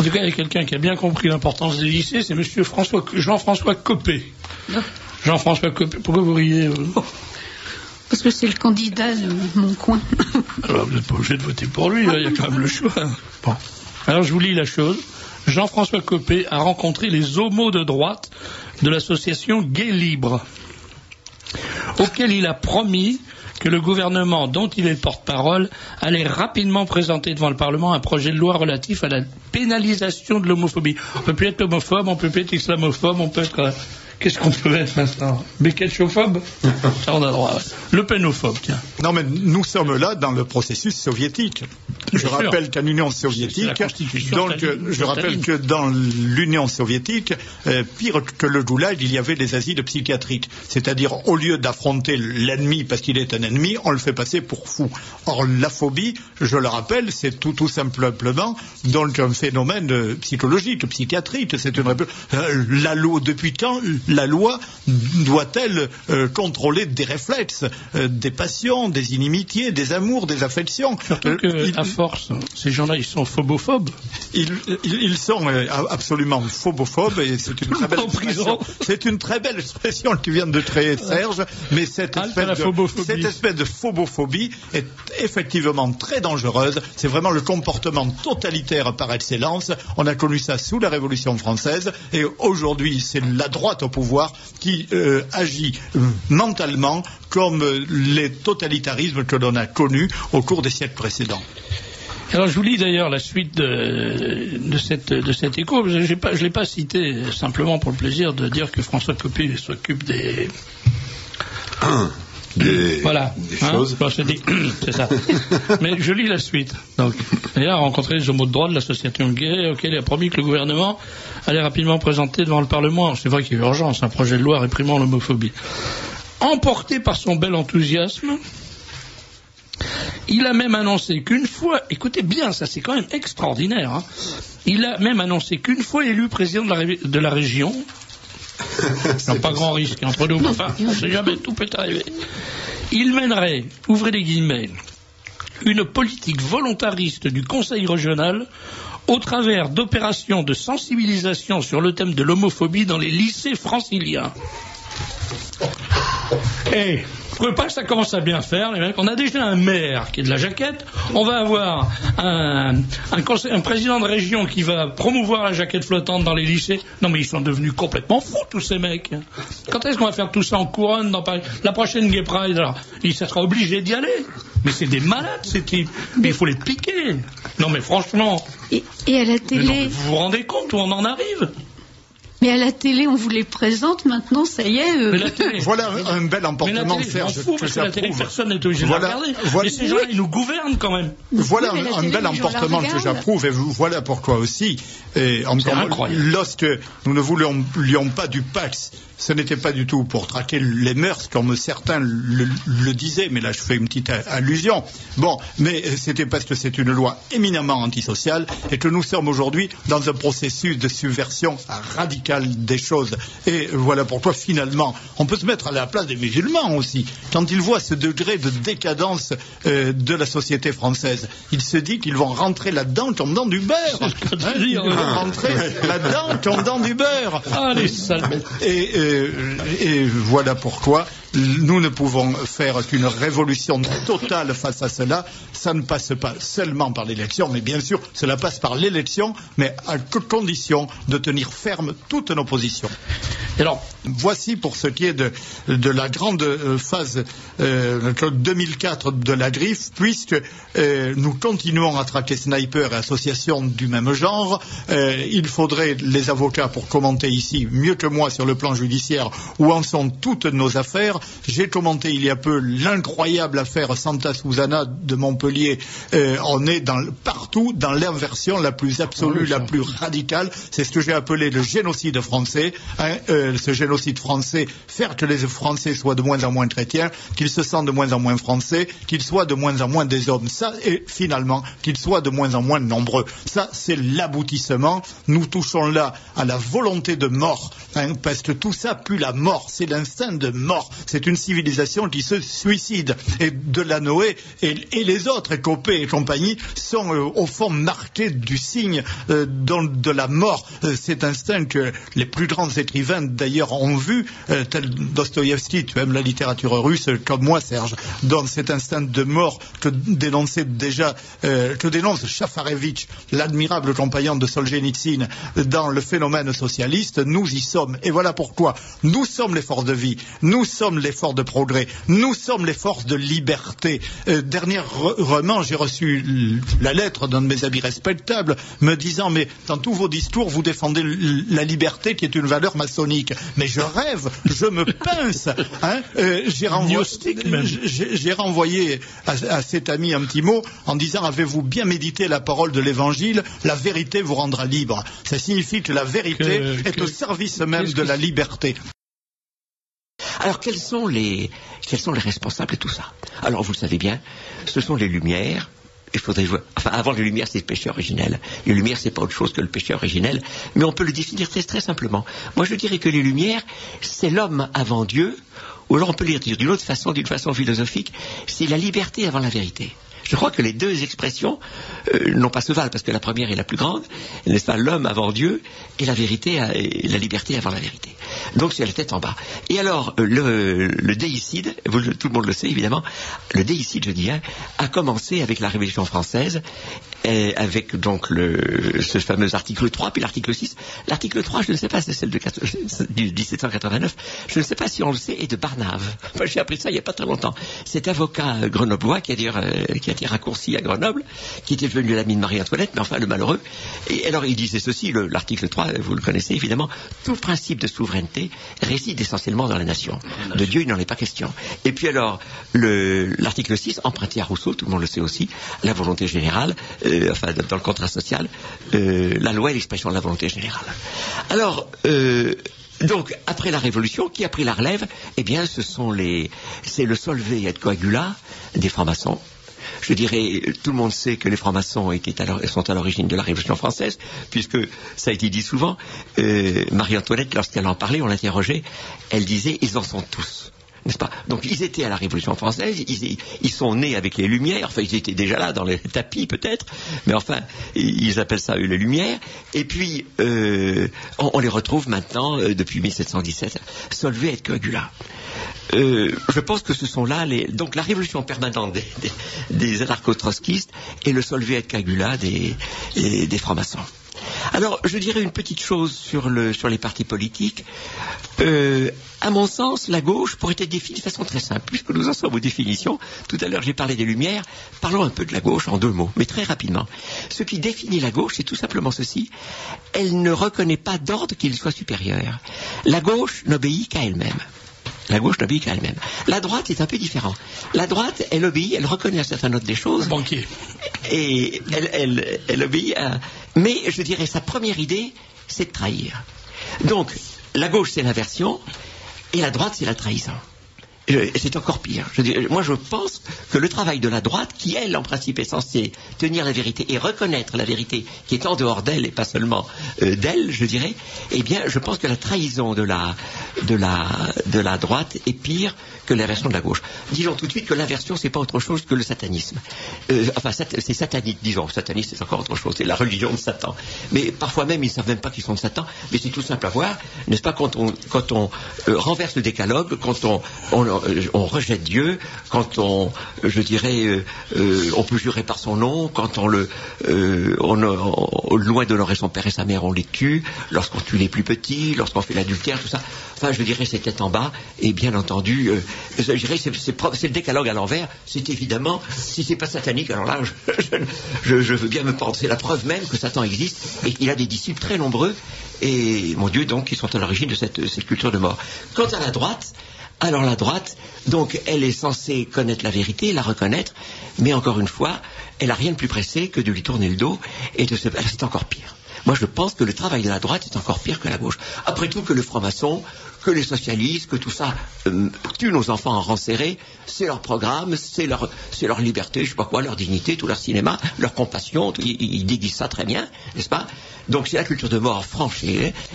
En tout cas, il y a quelqu'un qui a bien compris l'importance des lycées, c'est monsieur Jean-François Copé. Jean-François Copé, pourquoi vous riez Parce que c'est le candidat de mon coin. Alors, vous n'êtes pas obligé de voter pour lui, il y a quand même le choix. Bon. Alors, je vous lis la chose. Jean-François Copé a rencontré les homos de droite de l'association Gay Libre, auquel il a promis que le gouvernement dont il est le porte-parole allait rapidement présenter devant le Parlement un projet de loi relatif à la pénalisation de l'homophobie. On peut plus être homophobe, on peut plus être islamophobe, on peut être... Qu'est-ce qu'on peut être maintenant? Béketchophobe? Ça, on a droit. Le pénophobe, tiens. Non, mais nous sommes là dans le processus soviétique. Je rappelle qu'en Union soviétique, je rappelle que dans l'Union soviétique, pire que le goulag, il y avait des asiles psychiatriques. C'est-à-dire, au lieu d'affronter l'ennemi parce qu'il est un ennemi, on le fait passer pour fou. Or, la phobie, je le rappelle, c'est tout simplement donc un phénomène psychologique, psychiatrique. C'est la loi, depuis quand la loi doit-elle contrôler des réflexes, des passions, des inimitiés, des amours, des affections? Surtout qu'à force, ces gens-là, ils sont phobophobes. Ils sont absolument phobophobes et c'est une très belle expression. C'est une très belle expression que vient de créer Serge, mais cette espèce de phobophobie est effectivement très dangereuse. C'est vraiment le comportement totalitaire par excellence. On a connu ça sous la Révolution française et aujourd'hui, c'est la droite au pouvoir qui agit mentalement comme les totalitarismes que l'on a connus au cours des siècles précédents. Alors je vous lis d'ailleurs la suite de cet écho. Je ne l'ai pas cité simplement pour le plaisir de dire que François Copé s'occupe des choses. Bon, c'est ça. Mais je lis la suite. Donc, il a rencontré les homos de droite de l'association gay, auquel il a promis que le gouvernement allait rapidement présenter devant le Parlement. C'est vrai qu'il y a urgence, un projet de loi réprimant l'homophobie. Emporté par son bel enthousiasme, il a même annoncé qu'une fois, écoutez bien, ça c'est quand même extraordinaire, hein, il a même annoncé qu'une fois élu président de la région, non, pas grand risque entre nous, enfin, on ne sait jamais, tout peut arriver, il mènerait, ouvrez les guillemets, une politique volontariste du Conseil régional au travers d'opérations de sensibilisation sur le thème de l'homophobie dans les lycées franciliens. Et vous trouvez pas que ça commence à bien faire, les mecs? On a déjà un maire qui est de la jaquette, on va avoir un président de région qui va promouvoir la jaquette flottante dans les lycées. Non mais ils sont devenus complètement fous tous ces mecs. Quand est-ce qu'on va faire tout ça en couronne dans Paris? La prochaine Gay Pride, alors, ça sera obligé d'y aller. Mais c'est des malades ces types. Mais il faut les piquer. Non mais franchement. Et à la télé. Vous vous rendez compte où on en arrive? Mais à la télé, on vous les présente maintenant, ça y est. Voilà un bel emportement de Serge. Parce que la télé, personne n'est obligé de la regarder. Mais ces gens-là, ils nous gouvernent quand même. Voilà un bel emportement que j'approuve. Et voilà pourquoi aussi, lorsque nous ne voulions pas du Pax, ce n'était pas du tout pour traquer les mœurs, comme certains le disaient, mais là je fais une petite allusion. Bon, mais c'était parce que c'est une loi éminemment antisociale et que nous sommes aujourd'hui dans un processus de subversion radicale des choses. Et voilà pourquoi finalement, on peut se mettre à la place des musulmans aussi. Quand ils voient ce degré de décadence de la société française, ils se disent qu'ils vont rentrer là-dedans comme dans du beurre. Ils vont rentrer là-dedans comme dans du beurre. Ah, les sales. Et voilà pourquoi nous ne pouvons faire qu'une révolution totale face à cela. Ça ne passe pas seulement par l'élection, mais bien sûr, cela passe par l'élection, mais à condition de tenir ferme toutes nos positions. Alors, voici pour ce qui est de la grande phase 2004 de la griffe, puisque nous continuons à traquer snipers et associations du même genre. Il faudrait les avocats pour commenter ici, mieux que moi sur le plan judiciaire, où en sont toutes nos affaires. J'ai commenté il y a peu l'incroyable affaire Santa Susana de Montpellier. On est partout dans l'inversion la plus absolue, la plus radicale. C'est ce que j'ai appelé le génocide français. Ce génocide français, faire que les Français soient de moins en moins chrétiens, qu'ils se sentent de moins en moins français, qu'ils soient de moins en moins des hommes. Ça, et finalement, qu'ils soient de moins en moins nombreux. Ça, c'est l'aboutissement. Nous touchons là à la volonté de mort, parce que tout ça pue la mort. C'est l'instinct de mort. c'est une civilisation qui se suicide. Et Delanoë et les autres, Copé et compagnie, sont au fond marqués du signe de la mort. Cet instinct que les plus grands écrivains d'ailleurs ont vu, tel Dostoïevski, tu aimes la littérature russe comme moi, Serge, dans cet instinct de mort que dénonce Chafarevitch, l'admirable compagnon de Solzhenitsyn, dans le phénomène socialiste. Nous y sommes. Et voilà pourquoi nous sommes les forces de vie, nous sommes les forces de progrès, nous sommes les forces de liberté. Dernièrement, j'ai reçu la lettre d'un de mes amis respectables me disant, mais dans tous vos discours, vous défendez la liberté qui est une valeur maçonnique. Mais je rêve, je me pince. Hein, j'ai renvoyé à cet ami un petit mot en disant, avez-vous bien médité la parole de l'Évangile, la vérité vous rendra libre. Ça signifie que la vérité est au service même de la liberté. Alors quels sont les responsables de tout ça? Alors vous le savez bien, ce sont les Lumières. Avant les Lumières, c'est le péché originel. Les Lumières, c'est pas autre chose que le péché originel, mais on peut le définir très, très simplement. Moi, je dirais que les Lumières, c'est l'homme avant Dieu, ou alors on peut le dire d'une autre façon, d'une façon philosophique, c'est la liberté avant la vérité. Je crois que les deux expressions n'ont pas se valent, parce que la première est la plus grande, n'est-ce pas, l'homme avant Dieu, et la vérité, et la liberté avant la vérité. Donc c'est la tête en bas. Et alors, le déicide, tout le monde le sait évidemment, le déicide, je dis, a commencé avec la Révolution française, avec donc ce fameux article 3, puis l'article 6. L'article 3, je ne sais pas, c'est celle du 1789, je ne sais pas si on le sait, est de Barnave. Enfin, j'ai appris ça il n'y a pas très longtemps. Cet avocat grenoblois qui a été raccourci à Grenoble, qui était devenu l'ami de Marie-Antoinette, mais enfin le malheureux. Et alors il disait ceci, l'article 3, vous le connaissez évidemment, tout principe de souveraineté réside essentiellement dans la nation. De Dieu, il n'en est pas question. Et puis alors, l'article 6, emprunté à Rousseau, tout le monde le sait aussi, la volonté générale, dans le contrat social, la loi est l'expression de la volonté générale. Alors, donc, après la Révolution, qui a pris la relève? Eh bien, c'est le Solvay et Coagula des francs-maçons. Je dirais, tout le monde sait que les francs-maçons sont à l'origine de la Révolution française, puisque ça a été dit souvent. Marie-Antoinette, lorsqu'elle en parlait, on l'interrogeait, elle disait, ils en sont tous. N'est-ce pas? Donc ils étaient à la Révolution française, ils sont nés avec les Lumières, enfin ils étaient déjà là dans les tapis peut-être, mais enfin ils appellent ça eux les Lumières, et puis on les retrouve maintenant depuis 1717, Solvay et Coagula. Je pense que ce sont là donc la révolution permanente des anarcho-trotskistes et le Solvay et Coagula des francs-maçons. Alors, je dirais une petite chose sur les partis politiques. À mon sens, la gauche pourrait être définie de façon très simple. Puisque nous en sommes aux définitions, tout à l'heure j'ai parlé des Lumières, parlons un peu de la gauche en 2 mots, mais très rapidement. Ce qui définit la gauche, c'est tout simplement ceci. Elle ne reconnaît pas d'ordre qui lui soit supérieur. La gauche n'obéit qu'à elle-même. La gauche n'obéit qu'à elle-même. La droite est un peu différent. La droite, elle obéit, elle reconnaît un certain nombre des choses. Banquier. Et elle obéit à... Mais je dirais, sa première idée, c'est de trahir. Donc, la gauche, c'est l'inversion, et la droite, c'est la trahison. C'est encore pire. Moi, je pense que le travail de la droite, qui, elle, en principe, est censée tenir la vérité et reconnaître la vérité qui est en dehors d'elle et pas seulement d'elle, je dirais, eh bien, je pense que la trahison de la droite est pire que l'inversion de la gauche. Disons tout de suite que l'inversion, c'est pas autre chose que le satanisme. C'est satanique, disons. Satanisme, c'est encore autre chose. C'est la religion de Satan. Mais parfois même, ils savent même pas qu'ils sont de Satan. Mais c'est tout simple à voir, n'est-ce pas, quand on renverse le décalogue, quand on rejette Dieu, quand on peut jurer par son nom, quand loin d'honorer son père et sa mère, on les tue, lorsqu'on tue les plus petits, lorsqu'on fait l'adultère, tout ça. Enfin, je dirais, c'est tête en bas, et bien entendu, je dirais, c'est le décalogue à l'envers. C'est évidemment, si c'est pas satanique, alors là, je veux bien me prendre. C'est la preuve même que Satan existe, et qu'il a des disciples très nombreux, et mon Dieu, donc, qui sont à l'origine de cette culture de mort. Quant à la droite, alors la droite, donc, elle est censée connaître la vérité, la reconnaître, mais encore une fois, elle n'a rien de plus pressé que de lui tourner le dos, et c'est encore pire. Moi, je pense que le travail de la droite est encore pire que la gauche. Après tout, que le franc-maçon, que les socialistes, que tout ça tue nos enfants en rang serré, c'est leur programme, c'est leur liberté, je sais pas quoi, leur dignité, tout leur cinéma, leur compassion, ils déguisent ça très bien, n'est-ce pas? Donc c'est la culture de mort franche.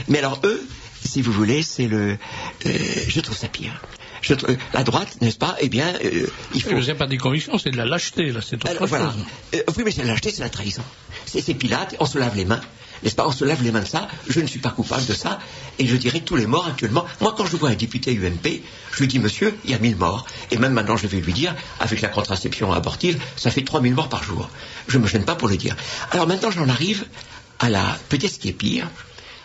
Mais alors eux, si vous voulez, je trouve ça pire. La droite, n'est-ce pas? Eh bien, il faut... C'est pas des convictions, c'est de la lâcheté, là, c'est autre chose. Voilà. Oui, mais c'est la lâcheté, c'est la trahison. C'est Pilate, on se lave les mains. N'est-ce pas? On se lave les mains de ça, je ne suis pas coupable de ça, et je dirais tous les morts actuellement. Moi, quand je vois un député UMP, je lui dis, monsieur, il y a 1000 morts. Et même maintenant, je vais lui dire, avec la contraception abortive, ça fait 3000 morts par jour. Je ne me gêne pas pour le dire. Alors maintenant, j'en arrive à peut-être ce qui est pire.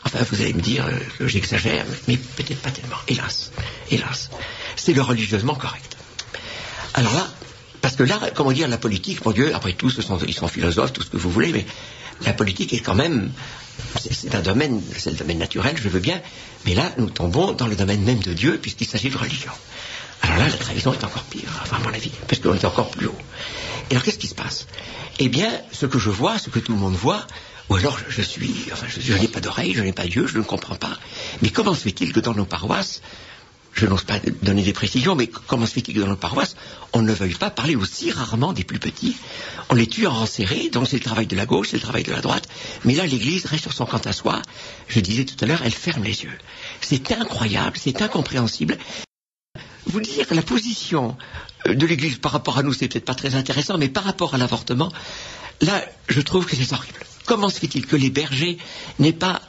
Enfin, vous allez me dire que j'exagère, mais peut-être pas tellement. Hélas. C'est le religieusement correct. Alors là, parce que là, comment dire, la politique, mon Dieu, après tout, ils sont philosophes, tout ce que vous voulez, mais la politique est quand même, c'est le domaine naturel, je veux bien, mais là, nous tombons dans le domaine même de Dieu, puisqu'il s'agit de religion. Alors là, la trahison est encore pire, enfin, à mon avis, parce qu'on est encore plus haut. Et alors, qu'est-ce qui se passe? Eh bien, ce que je vois, ce que tout le monde voit, ou alors je n'ai pas d'oreille, je n'ai pas d'yeux, je ne comprends pas. Mais comment se fait-il que dans nos paroisses, je n'ose pas donner des précisions, mais comment se fait-il que dans nos paroisses, on ne veuille pas parler aussi rarement des plus petits? On les tue en rang serré, donc c'est le travail de la gauche, c'est le travail de la droite. Mais là, l'Église reste sur son quant à soi. Je disais tout à l'heure, elle ferme les yeux. C'est incroyable, c'est incompréhensible. Vous dire que la position de l'Église par rapport à nous, c'est peut-être pas très intéressant, mais par rapport à l'avortement, là, je trouve que c'est horrible. Comment se fait-il que les bergers n'aient pas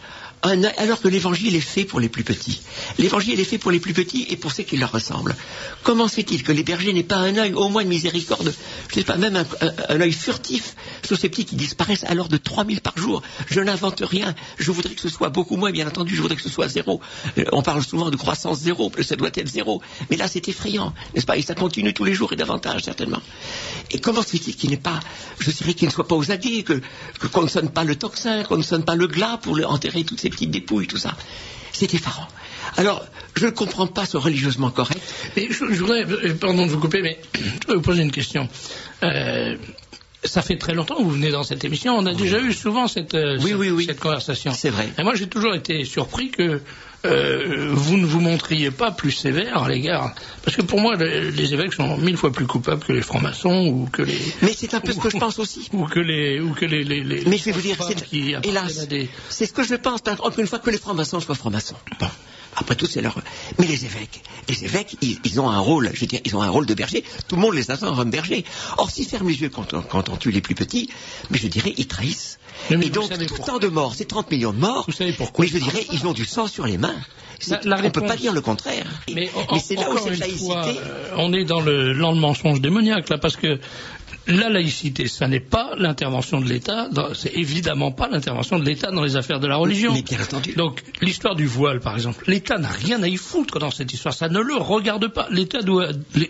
un œil, alors que l'évangile est fait pour les plus petits? L'évangile est fait pour les plus petits et pour ceux qui leur ressemblent. Comment se fait-il que les bergers n'aient pas un œil, au moins de miséricorde, je ne sais pas, même un œil furtif sur ces petits qui disparaissent alors de 3000 par jour? Je n'invente rien. Je voudrais que ce soit beaucoup moins, bien entendu, je voudrais que ce soit 0. On parle souvent de croissance 0, ça doit être 0. Mais là, c'est effrayant, n'est-ce pas? Et ça continue tous les jours et davantage, certainement. Et comment se fait-il qu'il n'ait pas, je dirais qu'il ne soit pas aux aguets, qu'on ne sonne pas le tocsin, qu'on ne sonne pas le glas pour enterrer toutes ces petites dépouilles, tout ça? C'est effarant. Alors, je ne comprends pas ce religieusement correct. Mais je voudrais, pardon de vous couper, mais je voudrais vous poser une question. Ça fait très longtemps que vous venez dans cette émission. On a déjà eu souvent cette conversation. C'est vrai. Et moi, j'ai toujours été surpris que vous ne vous montriez pas plus sévère à l'égard. Parce que pour moi, les évêques sont 1000 fois plus coupables que les francs-maçons ou que les. Mais c'est un peu ce que je pense aussi. Ou que les. Mais je vais vous dire, hélas, c'est ce que je pense. Encore une fois, que les francs-maçons soient francs-maçons. Bon. Après tout, c'est leur... Mais les évêques, ils ont un rôle, je veux dire, ils ont un rôle de berger. Tout le monde les attend comme berger. Or, s'ils ferment les yeux quand on tue les plus petits, mais je dirais, ils trahissent. Et donc, tant de morts, c'est 30 millions de morts. Vous savez pourquoi? Mais je dirais, ils ont du sang sur les mains. On ne peut pas dire le contraire. Mais c'est là où cette laïcité... on est dans le mensonge démoniaque, là, parce que la laïcité, ça n'est pas l'intervention de l'État, c'est évidemment pas l'intervention de l'État dans les affaires de la religion. Mais bien entendu. Donc, l'histoire du voile, par exemple, l'État n'a rien à y foutre dans cette histoire, ça ne le regarde pas.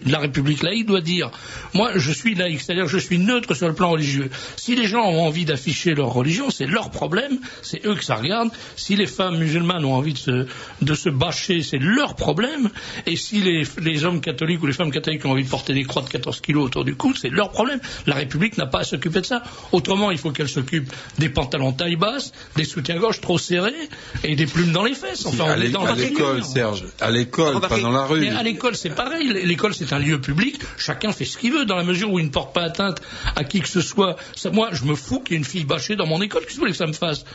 La République laïque doit dire, moi, je suis laïque, c'est-à-dire je suis neutre sur le plan religieux. Si les gens ont envie d'afficher leur religion, c'est leur problème, c'est eux que ça regarde. Si les femmes musulmanes ont envie de se bâcher, c'est leur problème. Et si les hommes catholiques ou les femmes catholiques ont envie de porter des croix de 14 kilos autour du cou, c'est leur problème. La République n'a pas à s'occuper de ça. Autrement, il faut qu'elle s'occupe des pantalons taille basse, des soutiens-gorge trop serrés et des plumes dans les fesses. Enfin, à l'école, Serge. À l'école, pas dans la rue. Mais à l'école, c'est pareil. L'école, c'est un lieu public. Chacun fait ce qu'il veut dans la mesure où il ne porte pas atteinte à qui que ce soit. Moi, je me fous qu'il y ait une fille bâchée dans mon école. Qu'est-ce que vous voulez que ça me fasse?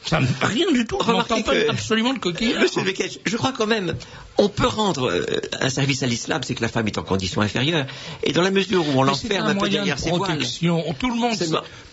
Ça, rien du tout. Je n'entends pas absolument le coquillage. Monsieur Bekech, je crois quand même, on peut rendre un service à l'islam, c'est que la femme est en condition inférieure. Et dans la mesure où on l'enferme un peu derrière ses voiles. Tout le monde,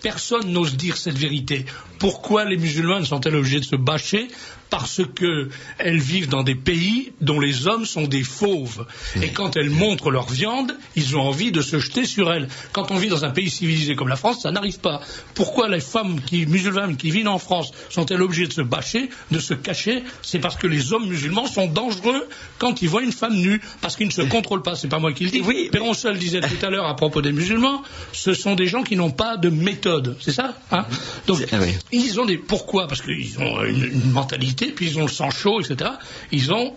personne n'ose dire cette vérité. Pourquoi les musulmanes sont-elles obligées de se bâcher? Parce que elles vivent dans des pays dont les hommes sont des fauves. Et quand elles montrent leur viande, ils ont envie de se jeter sur elles. Quand on vit dans un pays civilisé comme la France, ça n'arrive pas. Pourquoi les femmes musulmanes qui vivent en France sont-elles obligées de se bâcher, de se cacher? C'est parce que les hommes musulmans sont dangereux quand ils voient une femme nue, parce qu'ils ne se contrôlent pas. C'est pas moi qui le dis. Oui. Péronseul disait tout à l'heure à propos des musulmans, ce sont des gens qui n'ont pas de méthode. C'est ça, hein? Donc, ils ont des... Pourquoi? Parce qu'ils ont une mentalité, puis ils ont le sang chaud, etc. Ils ont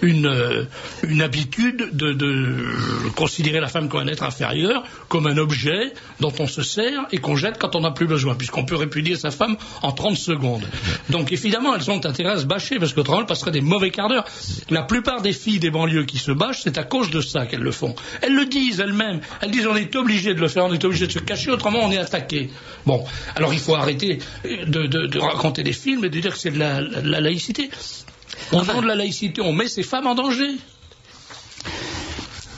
une habitude de considérer la femme comme un être inférieur, comme un objet dont on se sert et qu'on jette quand on n'a plus besoin, puisqu'on peut répudier sa femme en 30 secondes. Donc évidemment, elles ont intérêt à se bâcher, parce qu'autrement, elles passeraient des mauvais quarts d'heure. La plupart des filles des banlieues qui se bâchent, c'est à cause de ça qu'elles le font. Elles le disent elles-mêmes. Elles disent on est obligé de le faire, on est obligé de se cacher, autrement on est attaqué. Bon, alors il faut arrêter de raconter des films et de dire que c'est de la laïcité. Au nom de la laïcité, on met ces femmes en danger.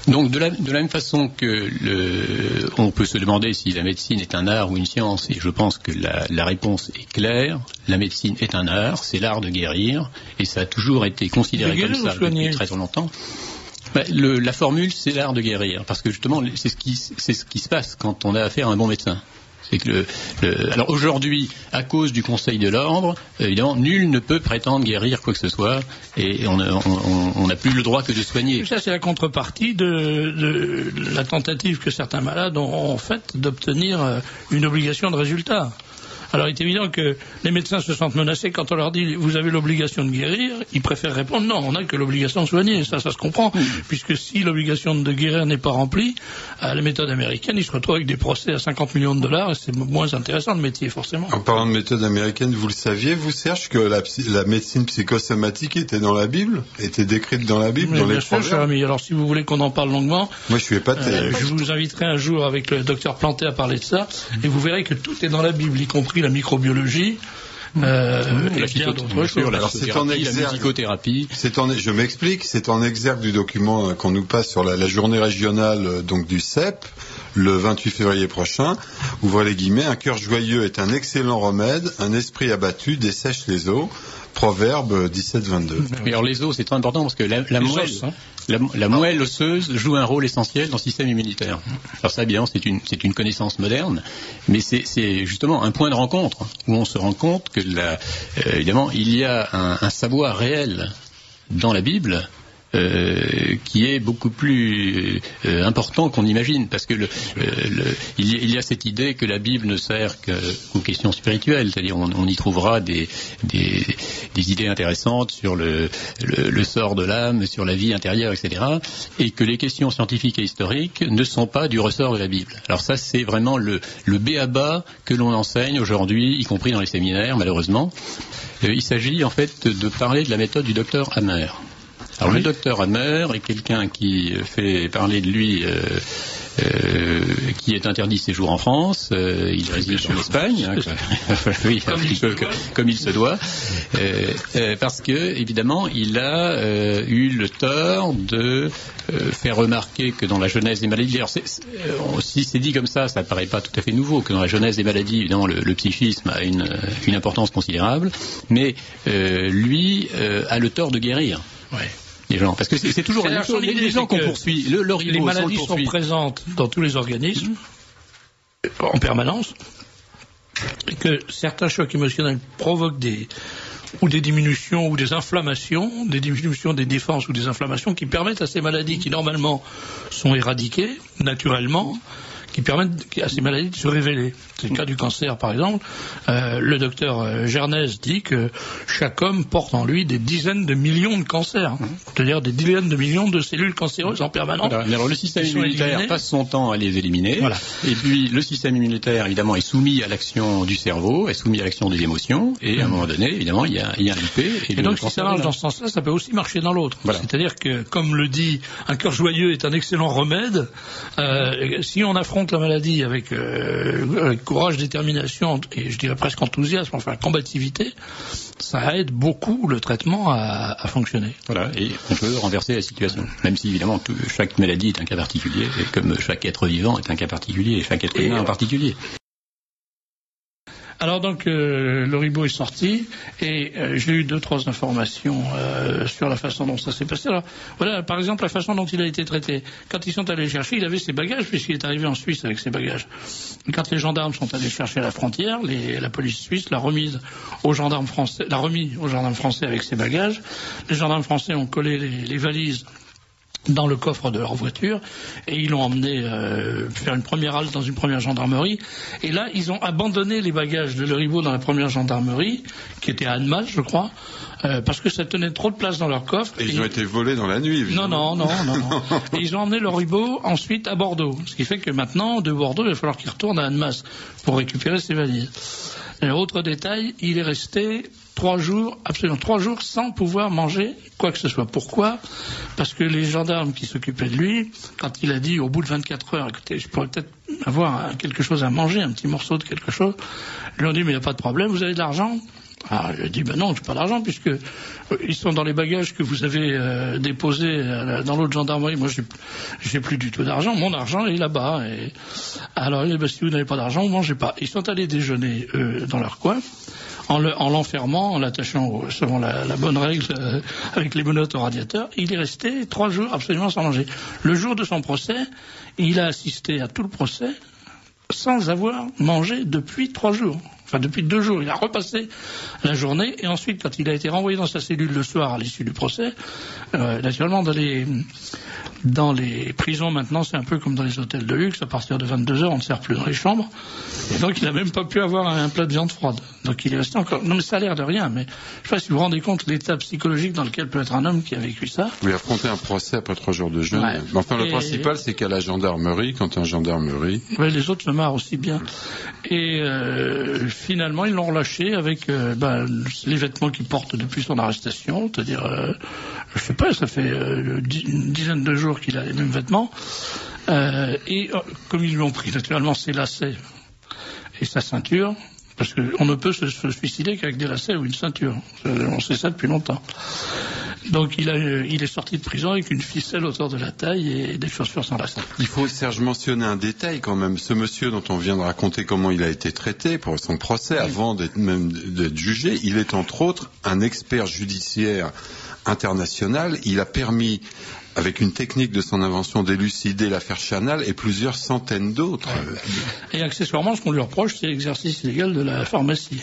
Donc de la même façon que on peut se demander si la médecine est un art ou une science, et je pense que la réponse est claire, la médecine est un art, c'est l'art de guérir, et ça a toujours été considéré comme ça depuis très longtemps. La formule, c'est l'art de guérir, parce que justement, c'est ce qui se passe quand on a affaire à un bon médecin. C'est que alors aujourd'hui, à cause du Conseil de l'ordre, évidemment, nul ne peut prétendre guérir quoi que ce soit, et on n'a plus le droit que de soigner. Ça, c'est la contrepartie de la tentative que certains malades ont faite d'obtenir une obligation de résultat. Alors, il est évident que les médecins se sentent menacés quand on leur dit « vous avez l'obligation de guérir », ils préfèrent répondre « non, on n'a que l'obligation de soigner ». Ça se comprend, puisque si l'obligation de guérir n'est pas remplie, à la méthode américaine, ils se retrouvent avec des procès à 50 millions de dollars, et c'est moins intéressant le métier, forcément. En parlant de méthode américaine, vous le saviez, vous, Serge, que la médecine psychosomatique était dans la Bible, était décrite dans la Bible, mais dans les bien sûr, cher ami. Alors, si vous voulez qu'on en parle longuement, moi, je suis épaté. Je vous inviterai un jour avec le docteur Planté à parler de ça, et vous verrez que tout est dans la Bible, y compris la microbiologie, la psychothérapie. Je m'explique, c'est en exergue du document qu'on nous passe sur la journée régionale donc du CEP, le 28 février prochain. Ouvrez les guillemets, un cœur joyeux est un excellent remède, un esprit abattu dessèche les os. Proverbe 17-22. Mais alors les os, c'est très important parce que la moelle osseuse joue un rôle essentiel dans le système immunitaire. Alors ça, évidemment, c'est une connaissance moderne, mais c'est justement un point de rencontre où on se rend compte que évidemment, il y a un savoir réel dans la Bible qui est beaucoup plus important qu'on imagine, parce que il y a cette idée que la Bible ne sert qu'aux questions spirituelles, c'est-à-dire on y trouvera des idées intéressantes sur le sort de l'âme, sur la vie intérieure, etc., et que les questions scientifiques et historiques ne sont pas du ressort de la Bible. Alors ça, c'est vraiment le b.a.-ba que l'on enseigne aujourd'hui, y compris dans les séminaires, malheureusement. Il s'agit en fait de parler de la méthode du docteur Hammer. Alors le docteur Hammer est quelqu'un qui fait parler de lui, qui est interdit séjour en France, il réside en Espagne, oui, comme il se doit, parce que évidemment il a eu le tort de faire remarquer que dans la Genèse des maladies, alors si c'est dit comme ça, ça ne paraît pas tout à fait nouveau, que dans la Genèse des maladies, évidemment le psychisme a une importance considérable, mais lui a le tort de guérir. Ouais. Les gens, parce que c'est toujours la même chose. Les gens qu'on poursuit, les maladies sont présentes dans tous les organismes en permanence, et que certains chocs émotionnels provoquent des diminutions ou des inflammations, des diminutions des défenses ou des inflammations qui permettent à ces maladies qui normalement sont éradiquées naturellement, qui permettent à ces maladies de se révéler. C'est le cas du cancer, par exemple. Le docteur Gernès dit que chaque homme porte en lui des dizaines de millions de cancers, c'est-à-dire des dizaines de millions de cellules cancéreuses en permanence. Voilà. Alors le système immunitaire passe son temps à les éliminer, voilà. Et puis le système immunitaire, évidemment, est soumis à l'action du cerveau, est soumis à l'action des émotions, et à un moment donné, évidemment, il y a un IP. Et donc si ça marche dans ce sens-là, ça peut aussi marcher dans l'autre. Voilà. C'est-à-dire que, comme le dit, un cœur joyeux est un excellent remède. Si on affronte la maladie avec courage, détermination et je dirais presque enthousiasme, enfin combativité, ça aide beaucoup le traitement à fonctionner. Voilà, et on peut renverser la situation. Même si évidemment chaque maladie est un cas particulier, et comme chaque être vivant est un cas particulier, et chaque être humain en particulier. Alors donc le ribot est sorti et j'ai eu 2-3 informations sur la façon dont ça s'est passé. Alors voilà, par exemple, la façon dont il a été traité. Quand ils sont allés chercher, il avait ses bagages puisqu'il est arrivé en Suisse avec ses bagages. Et quand les gendarmes sont allés chercher à la frontière, la police suisse l'a remis aux gendarmes français avec ses bagages. Les gendarmes français ont collé les valises dans le coffre de leur voiture et ils l'ont emmené faire une première halte dans une première gendarmerie, et là ils ont abandonné les bagages de Le Ribot dans la première gendarmerie qui était à Annemasse, je crois, parce que ça tenait trop de place dans leur coffre. Et ils ont été volés dans la nuit, évidemment. Non. Et ils ont emmené Le Ribot ensuite à Bordeaux, ce qui fait que maintenant de Bordeaux il va falloir qu'il retourne à Annemasse pour récupérer ses valises. Et autre détail, il est resté 3 jours sans pouvoir manger quoi que ce soit. Pourquoi ? Parce que les gendarmes qui s'occupaient de lui, quand il a dit au bout de 24 heures, écoutez, je pourrais peut-être avoir quelque chose à manger, un petit morceau de quelque chose, ils lui ont dit, mais il n'y a pas de problème, vous avez de l'argent ? Alors, il a dit, ben non, j'ai pas d'argent, puisque ils sont dans les bagages que vous avez déposés dans l'autre gendarmerie. Moi, j'ai plus du tout d'argent. Mon argent est là-bas. Et... Alors, il a dit, ben, si vous n'avez pas d'argent, vous mangez pas. Ils sont allés déjeuner dans leur coin, en l'enfermant, en l'attachant selon la bonne règle, avec les menottes au radiateur. Il est resté 3 jours absolument sans manger. Le jour de son procès, il a assisté à tout le procès sans avoir mangé depuis 3 jours. Enfin, depuis 2 jours, il a repassé la journée, et ensuite, quand il a été renvoyé dans sa cellule le soir à l'issue du procès, naturellement, dans les prisons maintenant, c'est un peu comme dans les hôtels de luxe, à partir de 22h, on ne sert plus dans les chambres, et donc il n'a même pas pu avoir un plat de viande froide. Donc il est resté encore... Non mais ça a l'air de rien, mais je ne sais pas si vous vous rendez compte l'état psychologique dans lequel peut être un homme qui a vécu ça. Oui, affronter un procès après 3 jours de jeûne. Ouais. Mais enfin, le principal, c'est qu'à la gendarmerie, quand un gendarmerie... Ouais, les autres se marrent aussi bien. Et finalement, ils l'ont relâché avec les vêtements qu'il porte depuis son arrestation, c'est-à-dire, je sais pas, ça fait une dizaine de jours qu'il a les mêmes vêtements. Et comme ils lui ont pris naturellement ses lacets et sa ceinture, parce qu'on ne peut se suicider qu'avec des lacets ou une ceinture. On sait ça depuis longtemps. Donc il est sorti de prison avec une ficelle autour de la taille et des chaussures sans lacets. Il faut, Serge, mentionner un détail quand même. Ce monsieur dont on vient de raconter comment il a été traité pour son procès, avant d'être jugé, il est entre autres un expert judiciaire international. Il a permis, avec une technique de son invention, d'élucider l'affaire Chanal et plusieurs centaines d'autres. Et accessoirement, ce qu'on lui reproche, c'est l'exercice illégal de la pharmacie.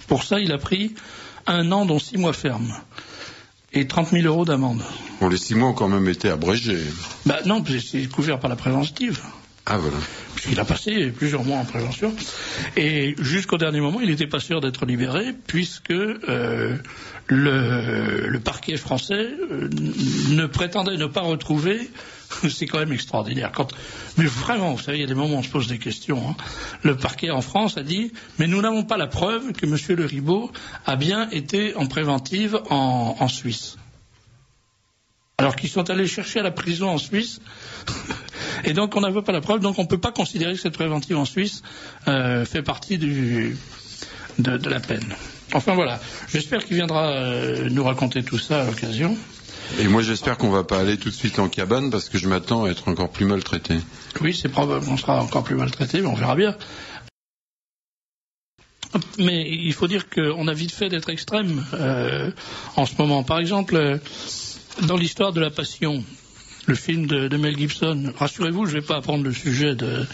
Pour ça, il a pris 1 an, dont 6 mois ferme. Et 30 000 € d'amende. Bon, les 6 mois ont quand même été abrégés. Bah non, c'est couvert par la préventive. Ah voilà. Puisqu'il a passé plusieurs mois en prévention. Et jusqu'au dernier moment, il n'était pas sûr d'être libéré, puisque le parquet français ne prétendait ne pas retrouver. C'est quand même extraordinaire. Mais vraiment, vous savez, il y a des moments où on se pose des questions. Le parquet en France a dit, mais nous n'avons pas la preuve que M. Le Ribot a bien été en préventive en Suisse. Alors qu'ils sont allés chercher à la prison en Suisse, et donc on n'avait pas la preuve, donc on ne peut pas considérer que cette préventive en Suisse fait partie de la peine. Enfin voilà, j'espère qu'il viendra nous raconter tout ça à l'occasion. Et moi j'espère qu'on ne va pas aller tout de suite en cabane, parce que je m'attends à être encore plus maltraité. Oui, c'est probable qu'on sera encore plus maltraité, mais on verra bien. Mais il faut dire qu'on a vite fait d'être extrême en ce moment. Par exemple, dans l'histoire de la Passion, le film de Mel Gibson, rassurez-vous, je ne vais pas apprendre le sujet de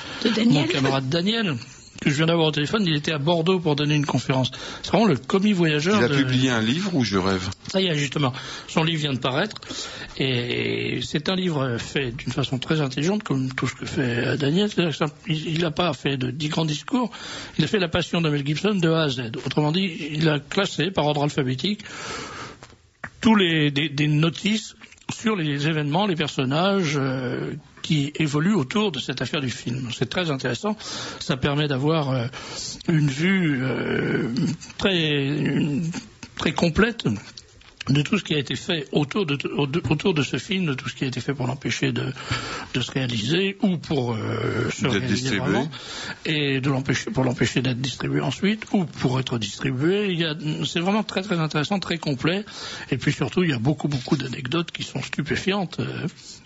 mon camarade Daniel, que je viens d'avoir au téléphone. Il était à Bordeaux pour donner une conférence. C'est vraiment le commis voyageur. Il a publié un livre ou je rêve? Ça y est, justement. Son livre vient de paraître. Et c'est un livre fait d'une façon très intelligente, comme tout ce que fait Daniel. C'est-à-dire qu'il n'a pas fait de 10 grands discours. Il a fait la Passion de Mel Gibson de A à Z. Autrement dit, il a classé par ordre alphabétique tous des notices sur les événements, les personnages qui évoluent autour de cette affaire du film. C'est très intéressant. Ça permet d'avoir une vue très complète de tout ce qui a été fait autour de ce film, de tout ce qui a été fait pour l'empêcher de se réaliser ou pour se réaliser vraiment, et pour l'empêcher d'être distribué ensuite ou pour être distribué. C'est vraiment très très intéressant, très complet, et puis surtout il y a beaucoup d'anecdotes qui sont stupéfiantes.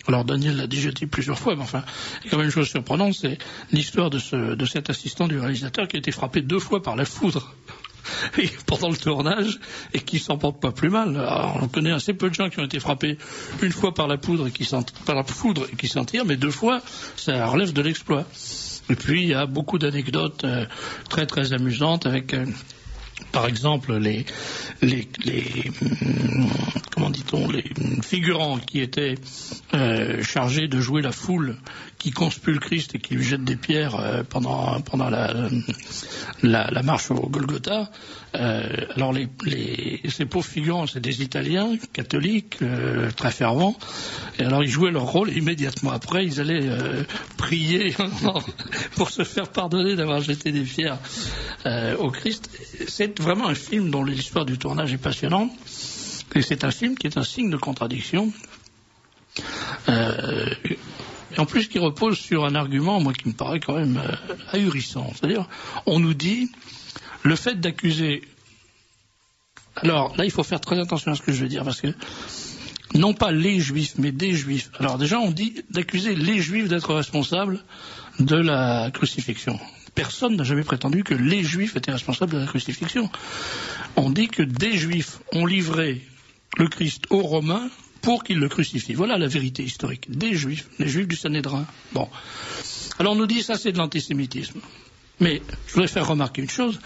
Alors Daniel l'a déjà dit plusieurs fois, mais enfin il y a quand même une chose surprenante, c'est l'histoire de cet assistant du réalisateur qui a été frappé 2 fois par la foudre pendant le tournage, et qui s'en portent pas plus mal. Alors, on connaît assez peu de gens qui ont été frappés une fois par la foudre et qui s'en tirent, mais 2 fois, ça relève de l'exploit. Et puis, il y a beaucoup d'anecdotes très très amusantes avec... par exemple, les figurants qui étaient chargés de jouer la foule qui conspue le Christ et qui lui jette des pierres pendant la marche au Golgotha. Alors ces pauvres figurants, c'est des Italiens catholiques très fervents. Et alors ils jouaient leur rôle et immédiatement après ils allaient prier pour se faire pardonner d'avoir jeté des pierres au Christ. C'est vraiment un film dont l'histoire du tournage est passionnante. Et c'est un film qui est un signe de contradiction. Et en plus qui repose sur un argument, moi, qui me paraît quand même ahurissant. C'est-à-dire, on nous dit, le fait d'accuser Alors là, il faut faire très attention à ce que je vais dire, parce que non pas les Juifs, mais des Juifs. Alors déjà, on dit d'accuser les Juifs d'être responsables de la crucifixion. Personne n'a jamais prétendu que les Juifs étaient responsables de la crucifixion. On dit que des Juifs ont livré le Christ aux Romains pour qu'ils le crucifient. Voilà la vérité historique. Des Juifs, les Juifs du Sanhédrin. Bon. Alors on nous dit ça, c'est de l'antisémitisme. Mais je voudrais faire remarquer une chose.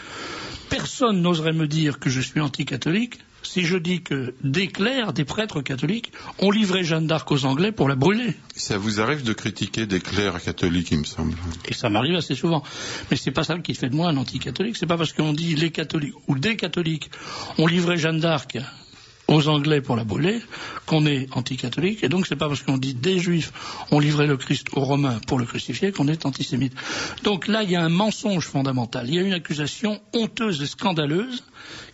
Personne n'oserait me dire que je suis anticatholique si je dis que des clercs, des prêtres catholiques, ont livré Jeanne d'Arc aux Anglais pour la brûler. Ça vous arrive de critiquer des clercs catholiques, il me semble. Et ça m'arrive assez souvent. Mais c'est pas ça qui fait de moi un anticatholique. C'est pas parce qu'on dit les catholiques ou des catholiques ont livré Jeanne d'Arc aux Anglais pour la brûler qu'on est anticatholique, et donc c'est pas parce qu'on dit des Juifs ont livré le Christ aux Romains pour le crucifier qu'on est antisémite. Donc là, il y a un mensonge fondamental. Il y a une accusation honteuse et scandaleuse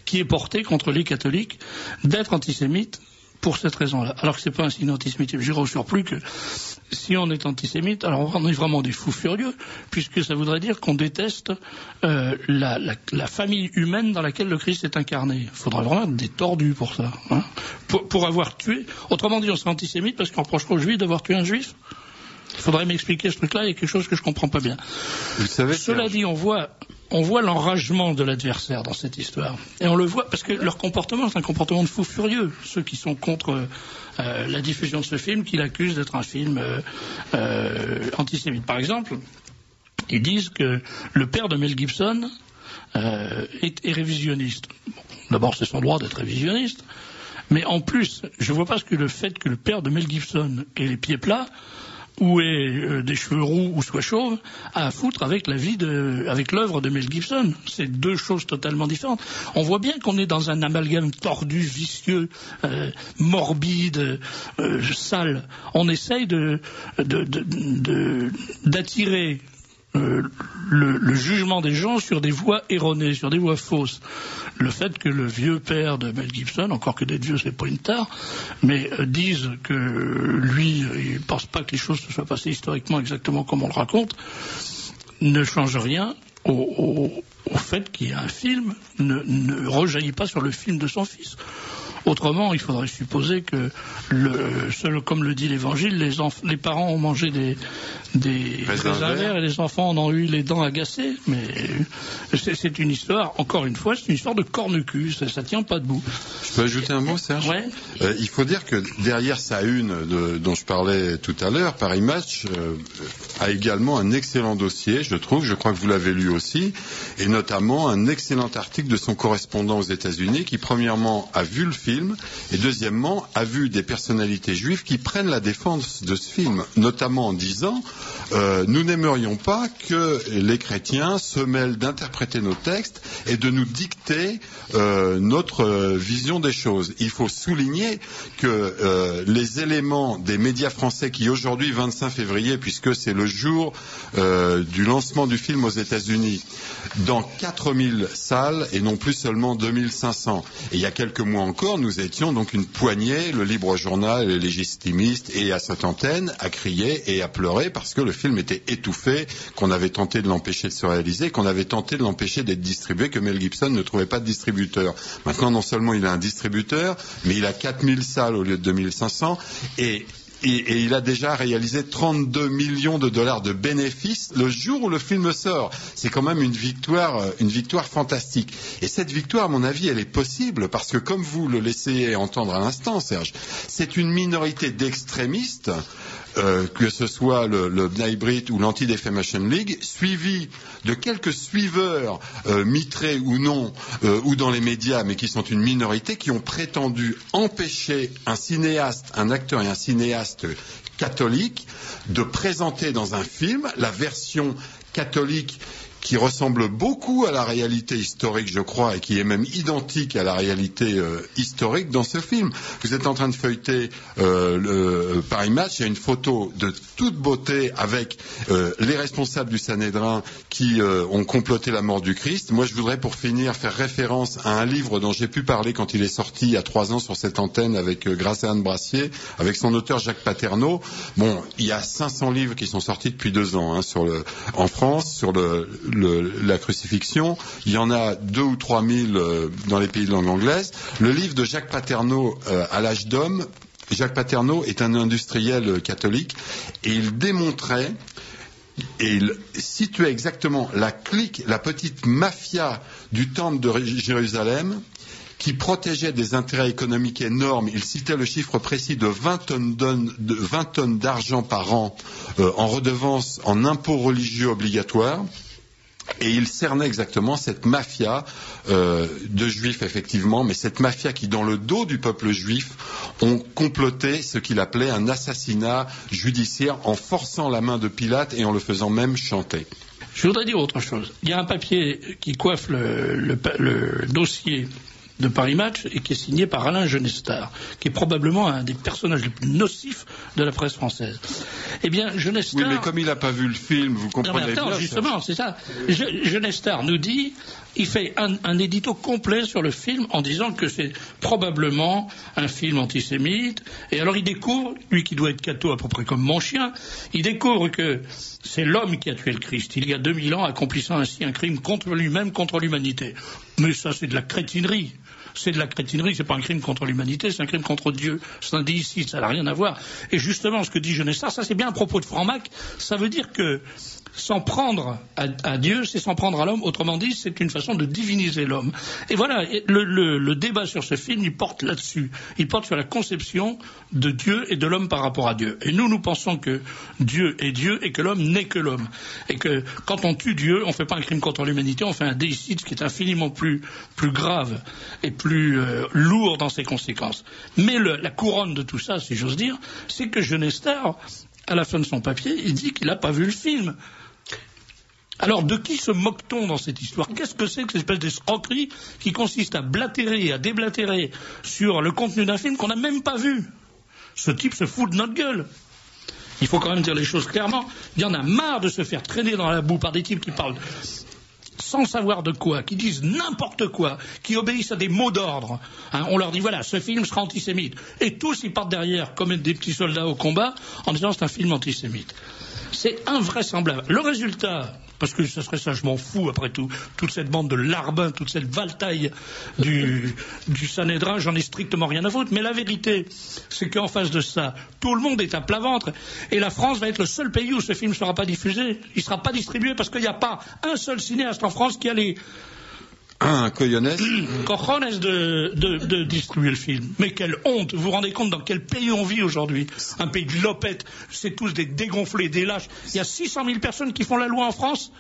qui est portée contre les catholiques d'être antisémites pour cette raison-là. Alors que c'est pas un signe d'antisémitisme. J'irai au surplus que si on est antisémite, alors on est vraiment des fous furieux, puisque ça voudrait dire qu'on déteste la famille humaine dans laquelle le Christ est incarné. Il faudrait vraiment être des tordus pour ça. Hein, pour avoir tué. Autrement dit, on serait antisémite parce qu'on reprocherait aux Juifs d'avoir tué un Juif. Il faudrait m'expliquer ce truc-là, il y a quelque chose que je comprends pas bien. Vous savez, cela dit, on voit l'enragement de l'adversaire dans cette histoire. Et on le voit parce que leur comportement, c'est un comportement de fous furieux. Ceux qui sont contre la diffusion de ce film, qui l'accusent d'être un film antisémite. Par exemple, ils disent que le père de Mel Gibson est révisionniste. Bon, d'abord, c'est son droit d'être révisionniste. Mais en plus, je vois pas ce que le fait que le père de Mel Gibson ait les pieds plats ou ait des cheveux roux ou soit chauve, à foutre avec avec l'œuvre de Mel Gibson. C'est deux choses totalement différentes. On voit bien qu'on est dans un amalgame tordu, vicieux, morbide, sale. On essaye d'attirer le jugement des gens sur des voies erronées, sur des voies fausses. Le fait que le vieux père de Mel Gibson, encore que d'être vieux c'est pas une tare, mais dise que lui, il pense pas que les choses se soient passées historiquement exactement comme on le raconte, ne change rien au fait qu'il y a un film, ne rejaillit pas sur le film de son fils. Autrement, il faudrait supposer que, comme le dit l'Évangile, les parents ont mangé des raisins verts et les enfants en ont eu les dents agacées. Mais c'est une histoire, encore une fois, c'est une histoire de corne-cul, ça tient pas debout. Je peux ajouter un mot, Serge ? Ouais. Il faut dire que derrière sa une dont je parlais tout à l'heure, Paris Match a également un excellent dossier, je crois que vous l'avez lu aussi, et notamment un excellent article de son correspondant aux États-Unis qui, premièrement, a vu le film, et deuxièmement, a vu des personnalités juives qui prennent la défense de ce film, notamment en disant nous n'aimerions pas que les chrétiens se mêlent d'interpréter nos textes et de nous dicter notre vision des choses. Il faut souligner que les éléments des médias français qui aujourd'hui, 25 février, puisque c'est le jour du lancement du film aux États-Unis, dans 4000 salles et non plus seulement 2500. Et il y a quelques mois encore, nous étions donc une poignée, le Libre Journal, les Légitimistes et à cette antenne, à crier et à pleurer parce que le film était étouffé, qu'on avait tenté de l'empêcher de se réaliser, qu'on avait tenté de l'empêcher d'être distribué, que Mel Gibson ne trouvait pas de distributeur. Maintenant, non seulement il a un distributeur, mais il a 4000 salles au lieu de 2500 et il a déjà réalisé 32 millions de dollars de bénéfices le jour où le film sort. C'est quand même une victoire fantastique. Et cette victoire, à mon avis, elle est possible parce que, comme vous le laissez entendre à l'instant, Serge, c'est une minorité d'extrémistes, que ce soit le B'nai B'rith ou l'Anti-Defamation League, suivi de quelques suiveurs mitrés ou non, ou dans les médias, mais qui sont une minorité, qui ont prétendu empêcher un acteur et un cinéaste catholique de présenter dans un film la version catholique qui ressemble beaucoup à la réalité historique, je crois, et qui est même identique à la réalité historique dans ce film. Vous êtes en train de feuilleter le Paris Match, il y a une photo de toute beauté avec les responsables du Sanhédrin qui ont comploté la mort du Christ. Moi, je voudrais, pour finir, faire référence à un livre dont j'ai pu parler quand il est sorti il y a 3 ans sur cette antenne avec Grâce-Anne Brassier, avec son auteur Jacques Paterno. Bon, il y a 500 livres qui sont sortis depuis 2 ans en France sur la crucifixion. Il y en a 2 ou 3 000 dans les pays de langue anglaise. Le livre de Jacques Paterno, À l'âge d'homme, Jacques Paterno est un industriel catholique et il démontrait et il situait exactement la clique, la petite mafia du temple de Jérusalem qui protégeait des intérêts économiques énormes. Il citait le chiffre précis de 20 tonnes d'argent par an en redevance, en impôts religieux obligatoires. Et il cernait exactement cette mafia de juifs, effectivement, mais cette mafia qui, dans le dos du peuple juif, ont comploté ce qu'il appelait un assassinat judiciaire en forçant la main de Pilate et en le faisant même chanter. Je voudrais dire autre chose. Il y a un papier qui coiffe le dossier de Paris Match et qui est signé par Alain Genestard, qui est probablement un des personnages les plus nocifs de la presse française. Eh bien, Genestard... Oui, mais comme il n'a pas vu le film, vous comprenez bien... Justement, c'est ça. Genestard nous dit, il fait un édito complet sur le film en disant que c'est probablement un film antisémite. Et alors il découvre, lui qui doit être catho à peu près comme mon chien, il découvre que c'est l'homme qui a tué le Christ, il y a 2000 ans, accomplissant ainsi un crime contre lui-même, contre l'humanité. Mais ça, c'est de la crétinerie. C'est de la crétinerie, c'est pas un crime contre l'humanité, c'est un crime contre Dieu. C'est un déicide, ça n'a rien à voir. Et justement, ce que dit Genestard, ça c'est bien à propos de Franck, ça veut dire que s'en prendre à Dieu, c'est s'en prendre à l'homme. Autrement dit, c'est une façon de diviniser l'homme. Et voilà, le débat sur ce film, il porte là-dessus. Il porte sur la conception de Dieu et de l'homme par rapport à Dieu. Et nous pensons que Dieu est Dieu et que l'homme n'est que l'homme. Et que quand on tue Dieu, on ne fait pas un crime contre l'humanité, on fait un déicide qui est infiniment plus grave et plus lourd dans ses conséquences. Mais la couronne de tout ça, si j'ose dire, c'est que Genestard, à la fin de son papier, il dit qu'il n'a pas vu le film. Alors, de qui se moque-t-on dans cette histoire? Qu'est-ce que c'est que cette espèce d'escroquerie qui consiste à blatérer et à déblatérer sur le contenu d'un film qu'on n'a même pas vu? Ce type se fout de notre gueule. Il faut quand même dire les choses clairement. Il y en a marre de se faire traîner dans la boue par des types qui parlent sans savoir de quoi, qui disent n'importe quoi, qui obéissent à des mots d'ordre. On leur dit voilà, ce film sera antisémite. Et tous ils partent derrière comme des petits soldats au combat en disant c'est un film antisémite. C'est invraisemblable. Le résultat, parce que ce serait ça, je m'en fous après tout, toute cette bande de larbins, toute cette valtaille du Sanhédrin, j'en ai strictement rien à foutre. Mais la vérité, c'est qu'en face de ça, tout le monde est à plat ventre. Et la France va être le seul pays où ce film ne sera pas diffusé. Il ne sera pas distribué parce qu'il n'y a pas un seul cinéaste en France qui a les cojones de distribuer le film. Mais quelle honte! Vous vous rendez compte dans quel pays on vit aujourd'hui? Un pays de lopettes, c'est tous des dégonflés, des lâches. Il y a 600 000 personnes qui font la loi en France.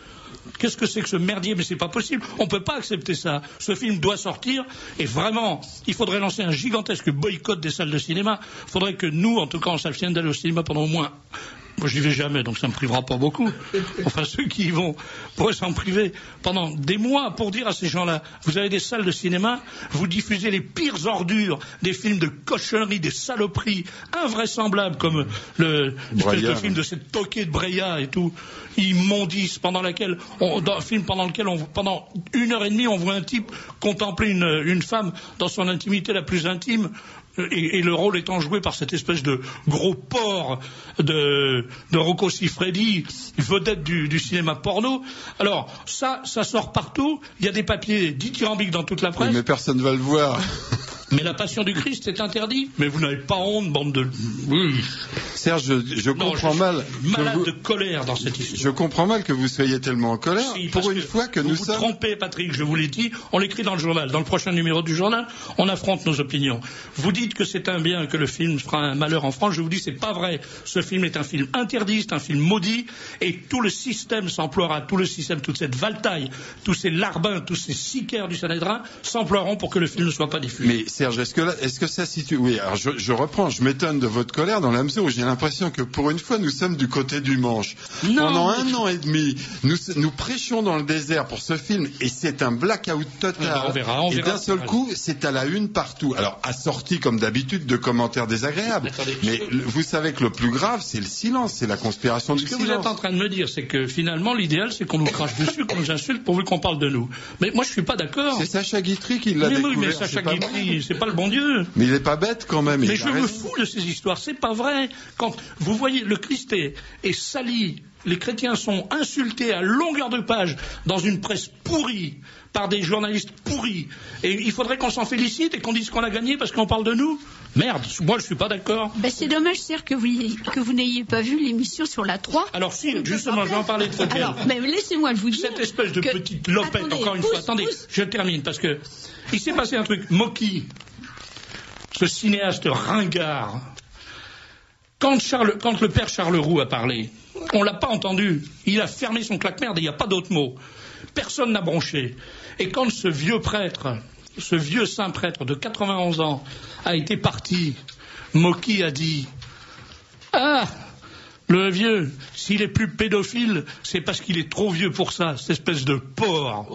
Qu'est-ce que c'est que ce merdier? Mais c'est pas possible. On peut pas accepter ça. Ce film doit sortir et vraiment, il faudrait lancer un gigantesque boycott des salles de cinéma. Il faudrait que nous, en tout cas, on s'abstienne d'aller au cinéma pendant au moins... Moi, j'y vais jamais, donc ça me privera pas beaucoup. Enfin, ceux qui y vont pourraient s'en priver pendant des mois pour dire à ces gens-là, vous avez des salles de cinéma, vous diffusez les pires ordures, des films de cochonneries, des saloperies invraisemblables comme le film de cette toquée de Breya et tout, immondice, pendant lequel pendant 1h30, on voit un type contempler une femme dans son intimité la plus intime. Et le rôle étant joué par cette espèce de gros porc de Rocco Siffredi, vedette du cinéma porno. Alors, ça sort partout. Il y a des papiers dithyrambiques dans toute la presse. Oui, mais personne ne va le voir. Mais la Passion du Christ est interdite. Mais vous n'avez pas honte, bande de... Oui. Serge, je comprends mal... Malade de colère dans cette histoire. Je comprends mal que vous soyez tellement en colère. Si, pour une fois que nous sommes... Vous vous trompez, Patrick, je vous l'ai dit. On l'écrit dans le journal. Dans le prochain numéro du journal, on affronte nos opinions. Vous dites que c'est un bien, que le film fera un malheur en France. Je vous dis, c'est pas vrai. Ce film est un film interdit, c'est un film maudit. Et tout le système s'emploiera, tout le système, toute cette valtaille, tous ces larbins, tous ces sicaires du Sanhédrin s'emploieront pour que le film ne soit pas diffusé. Mais Serge, est-ce que ça situe... Oui, alors je reprends, je m'étonne de votre colère dans la mesure où j'ai l'impression que pour une fois nous sommes du côté du manche. Non, pendant 1 an et demi, nous prêchions dans le désert pour ce film et c'est un blackout total. On verra, et d'un seul coup, c'est à la une partout. Alors, assorti comme d'habitude de commentaires désagréables. Mais vous savez que le plus grave, c'est le silence, c'est la conspiration du silence. Ce que vous êtes en train de me dire, c'est que finalement, l'idéal, c'est qu'on nous crache dessus, qu'on nous insulte pourvu qu'on parle de nous. Mais moi, je suis pas d'accord. C'est Sacha Guitry qui l'a découvert. Oui, mais Sacha Guitry, c'est pas le bon Dieu. Mais il est pas bête quand même. Mais je me fous de ces histoires, c'est pas vrai. Quand vous voyez le Christ est sali les chrétiens sont insultés à longueur de page dans une presse pourrie, par des journalistes pourris, et il faudrait qu'on s'en félicite et qu'on dise qu'on a gagné parce qu'on parle de nous? Merde, moi je suis pas d'accord. Ben, c'est dommage, Serge, que vous n'ayez pas vu l'émission sur la 3. Alors si, justement, je vais en parler de Fauquel. Alors, mais laissez-moi vous dire. Cette espèce de petite lopette, encore une fois. Attendez, je termine, parce que il s'est passé un truc. Mocky, ce cinéaste ringard, quand le père Charles Roux a parlé, on l'a pas entendu. Il a fermé son claque-merde et il n'y a pas d'autre mot. Personne n'a bronché. Et quand ce vieux prêtre, ce vieux saint prêtre de 91 ans a été parti, Mocky a dit « Ah, le vieux, s'il est plus pédophile, c'est parce qu'il est trop vieux pour ça, cette espèce de porc. »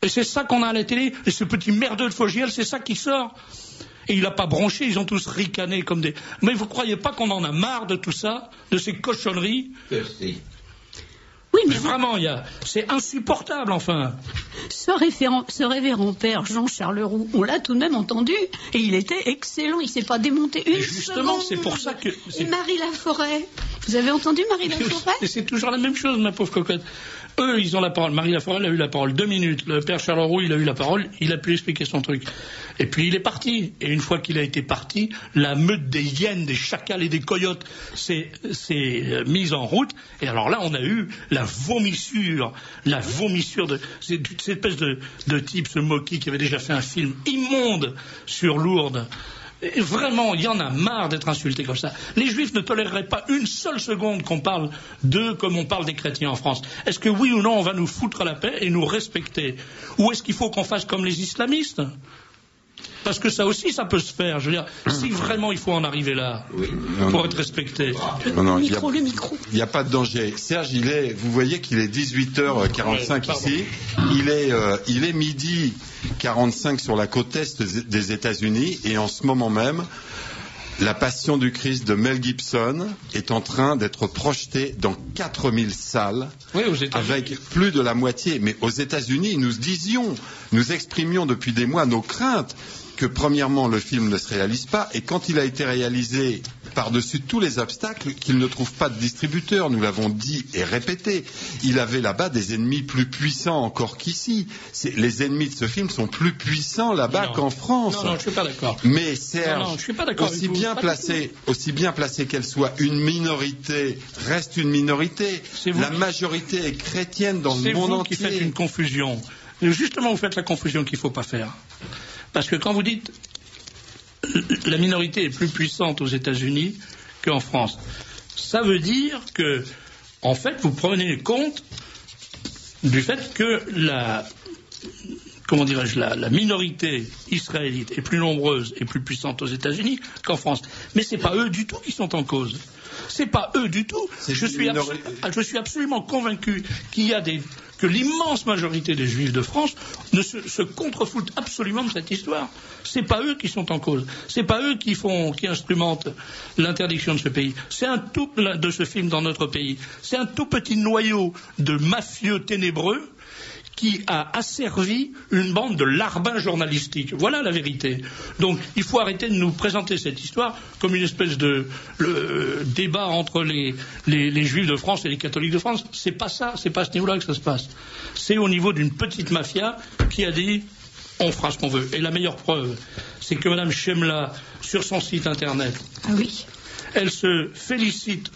Et c'est ça qu'on a à la télé, et ce petit merdeux de Fogiel, c'est ça qui sort. Et il n'a pas bronché, ils ont tous ricané comme des... Mais vous croyez pas qu'on en a marre de tout ça, de ces cochonneries? Oui, mais vraiment, c'est insupportable, enfin. Ce révérend père Jean-Charles Roux, on l'a tout de même entendu, et il était excellent, il ne s'est pas démonté une justement, seconde. c'est pour ça que... Et Marie Laforêt, vous avez entendu Marie Laforêt? C'est toujours la même chose, ma pauvre cocotte. Eux, ils ont la parole. Marie Laforêt, elle a eu la parole 2 minutes. Le père Charles Roux, il a eu la parole, il a pu expliquer son truc. Et puis il est parti. Et une fois qu'il a été parti, la meute des hyènes, des chacals et des coyotes s'est mise en route. Et alors là, on a eu la vomissure de cette espèce de type, ce Mocky, qui avait déjà fait un film immonde sur Lourdes. Et vraiment, il y en a marre d'être insultés comme ça. Les Juifs ne toléreraient pas une seule seconde qu'on parle d'eux comme on parle des chrétiens en France. Est-ce que oui ou non, on va nous foutre la paix et nous respecter? Ou est-ce qu'il faut qu'on fasse comme les islamistes? Parce que ça aussi, ça peut se faire. Je veux dire, si vraiment il faut en arriver là, pour être respecté. Non, le micro. Il n'y a pas de danger. Serge, vous voyez qu'il est 18h45 ici. Il est midi 45 sur la côte est des États-Unis. Et en ce moment même, La Passion du Christ de Mel Gibson est en train d'être projetée dans 4000 salles, avec plus de la moitié. Mais aux États-Unis, nous exprimions depuis des mois nos craintes que, premièrement, le film ne se réalise pas, et quand il a été réalisé par-dessus tous les obstacles, qu'il ne trouve pas de distributeur. Nous l'avons dit et répété. Il avait là-bas des ennemis plus puissants encore qu'ici. Les ennemis de ce film sont plus puissants là-bas qu'en France. Non, je suis pas d'accord. Mais Serge, je suis pas d'accord aussi bien placée qu'elle soit, une minorité reste une minorité. La majorité est chrétienne dans le monde entier. C'est vous qui faites une confusion. Justement, vous faites la confusion qu'il ne faut pas faire. Parce que quand vous dites la minorité est plus puissante aux États-Unis qu'en France, ça veut dire que, en fait, vous prenez compte du fait que la minorité israélite est plus nombreuse et plus puissante aux États-Unis qu'en France. Mais c'est pas eux du tout qui sont en cause. C'est pas eux du tout. Je suis absolument convaincu que l'immense majorité des Juifs de France se contrefoutent absolument de cette histoire. C'est pas eux qui sont en cause. C'est pas eux qui instrumentent l'interdiction de ce pays. C'est de ce film dans notre pays. C'est un tout petit noyau de mafieux ténébreux qui a asservi une bande de larbins journalistiques. Voilà la vérité. Donc, il faut arrêter de nous présenter cette histoire comme une espèce de débat entre les Juifs de France et les catholiques de France. C'est pas ça, c'est pas à ce niveau-là que ça se passe. C'est au niveau d'une petite mafia qui a dit on fera ce qu'on veut. Et la meilleure preuve, c'est que Mme Chemla, sur son site internet, elle se félicite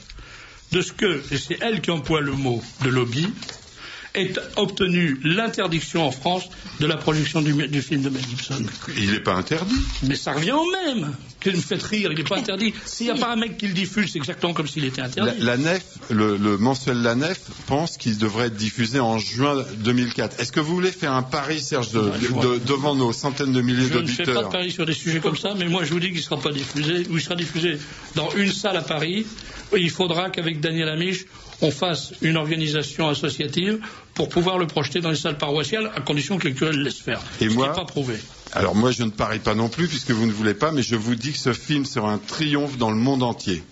de ce que, et c'est elle qui emploie le mot de lobby, est obtenu l'interdiction en France de la projection du film de Mel Gibson. Il n'est pas interdit. Mais ça revient au même. Que me faites rire, il n'est pas interdit. S'il n'y a pas un mec qui le diffuse, c'est exactement comme s'il était interdit. La Nef, le mensuel La Nef pense qu'il devrait être diffusé en juin 2004. Est-ce que vous voulez faire un pari, Serge, devant nos centaines de milliers d'auditeurs? Je ne fais pas de pari sur des sujets comme ça, mais moi je vous dis qu'il ne sera pas diffusé, ou il sera diffusé dans une salle à Paris. Il faudra qu'avec Daniel Amiche, on fasse une organisation associative pour pouvoir le projeter dans les salles paroissiales, à condition que le curé le laisse faire. Et moi, ce qui n'est pas prouvé. Alors moi, je ne parie pas non plus, puisque vous ne voulez pas, mais je vous dis que ce film sera un triomphe dans le monde entier.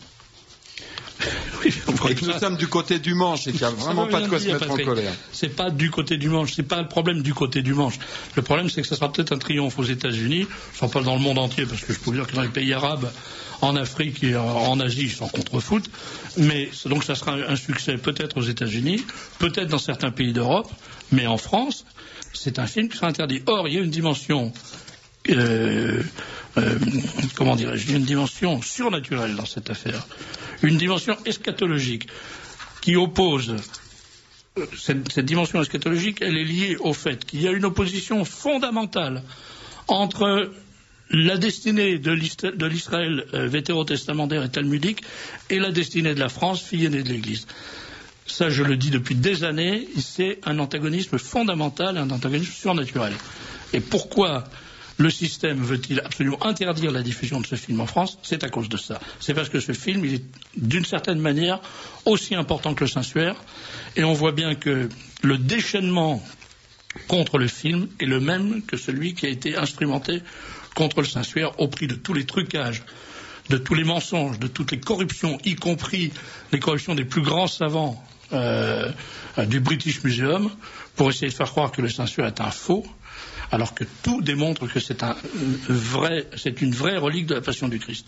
Et que nous sommes du côté du manche et qu'il n'y a vraiment pas de quoi se mettre en colère. C'est pas du côté du manche, c'est pas le problème du côté du manche. Le problème, c'est que ça sera peut-être un triomphe aux États-Unis, sans pas dans le monde entier, parce que je peux vous dire que dans les pays arabes, en Afrique et en Asie, ils s'en contrefoutent. Mais donc ça sera un succès peut-être aux États-Unis, peut-être dans certains pays d'Europe, mais en France, c'est un film qui sera interdit. Or, il y a une dimension, comment dirais-je, il y a une dimension surnaturelle dans cette affaire, une dimension eschatologique qui oppose. Cette dimension eschatologique, elle est liée au fait qu'il y a une opposition fondamentale entre la destinée de l'Israël vétérotestamentaire et talmudique et la destinée de la France, fille aînée de l'Église. Ça, je le dis depuis des années, c'est un antagonisme fondamental, un antagonisme surnaturel. Et pourquoi le système veut-il absolument interdire la diffusion de ce film en France? C'est à cause de ça. C'est parce que ce film, il est d'une certaine manière aussi important que le Saint-Suaire, et on voit bien que le déchaînement contre le film est le même que celui qui a été instrumenté contre le Saint-Suaire au prix de tous les trucages, de tous les mensonges, de toutes les corruptions, y compris les corruptions des plus grands savants du British Museum, pour essayer de faire croire que le Saint-Suaire est un faux, alors que tout démontre que c'est une vraie relique de la Passion du Christ.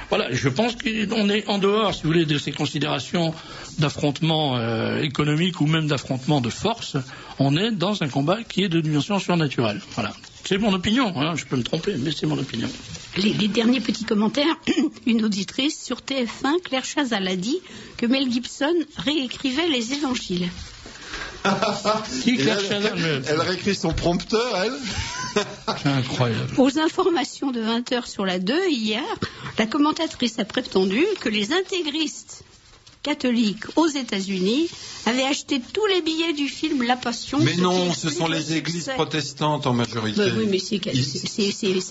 Voilà, je pense qu'on est en dehors, si vous voulez, de ces considérations d'affrontement économique ou même d'affrontement de force. On est dans un combat qui est de dimension surnaturelle. Voilà. C'est mon opinion, hein, je peux me tromper, mais c'est mon opinion. Les derniers petits commentaires. Une auditrice sur TF1, Claire Chazal, a dit que Mel Gibson réécrivait les évangiles. Elle réécrit son prompteur, elle. C'est incroyable. Aux informations de 20h sur la 2, hier, la commentatrice a prétendu que les intégristes catholiques aux États-Unis avaient acheté tous les billets du film La Passion. Mais non, ce sont les églises protestantes en majorité. Oui, mais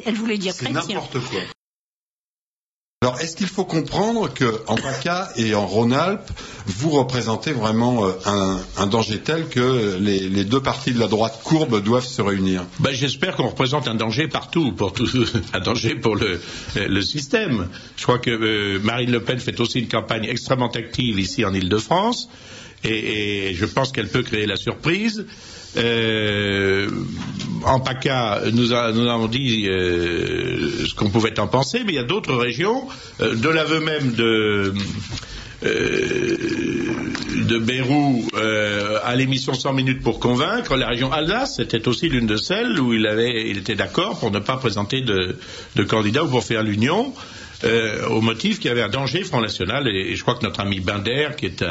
elle voulait dire chrétien. C'est n'importe quoi. Alors, est-ce qu'il faut comprendre qu'en PACA et en Rhône-Alpes, vous représentez vraiment un danger tel que les deux partis de la droite courbe doivent se réunir? J'espère qu'on représente un danger partout, un danger pour le système. Je crois que Marine Le Pen fait aussi une campagne extrêmement active ici en Île-de-France, et je pense qu'elle peut créer la surprise. En PACA, nous avons dit ce qu'on pouvait en penser, mais il y a d'autres régions, de l'aveu même de Bérou à l'émission 100 minutes pour convaincre, la région Alsace était aussi l'une de celles où il était d'accord pour ne pas présenter de candidat ou pour faire l'union. Au motif qu'il y avait un danger Front National, et je crois que notre ami Binder, qui est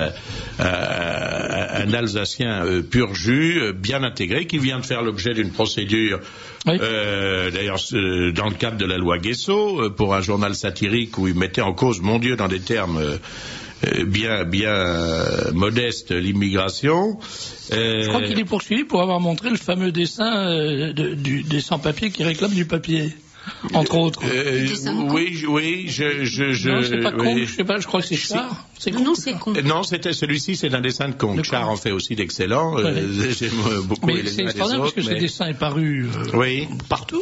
un Alsacien pur jus, bien intégré, qui vient de faire l'objet d'une procédure, oui. D'ailleurs dans le cadre de la loi Guesso, pour un journal satirique où il mettait en cause, mon Dieu, dans des termes bien modestes, l'immigration. Je crois qu'il est poursuivi pour avoir montré le fameux dessin des sans-papiers qui réclament du papier. Entre autres. Oui, non, c'est pas Comte, je sais pas, je crois que c'est Char. Non, c'est Comte. Non, celui-ci, c'est un dessin de Comte. Char en fait aussi d'excellents. J'aime beaucoup les uns et les autres. Mais c'est extraordinaire parce que ce dessin est paru partout,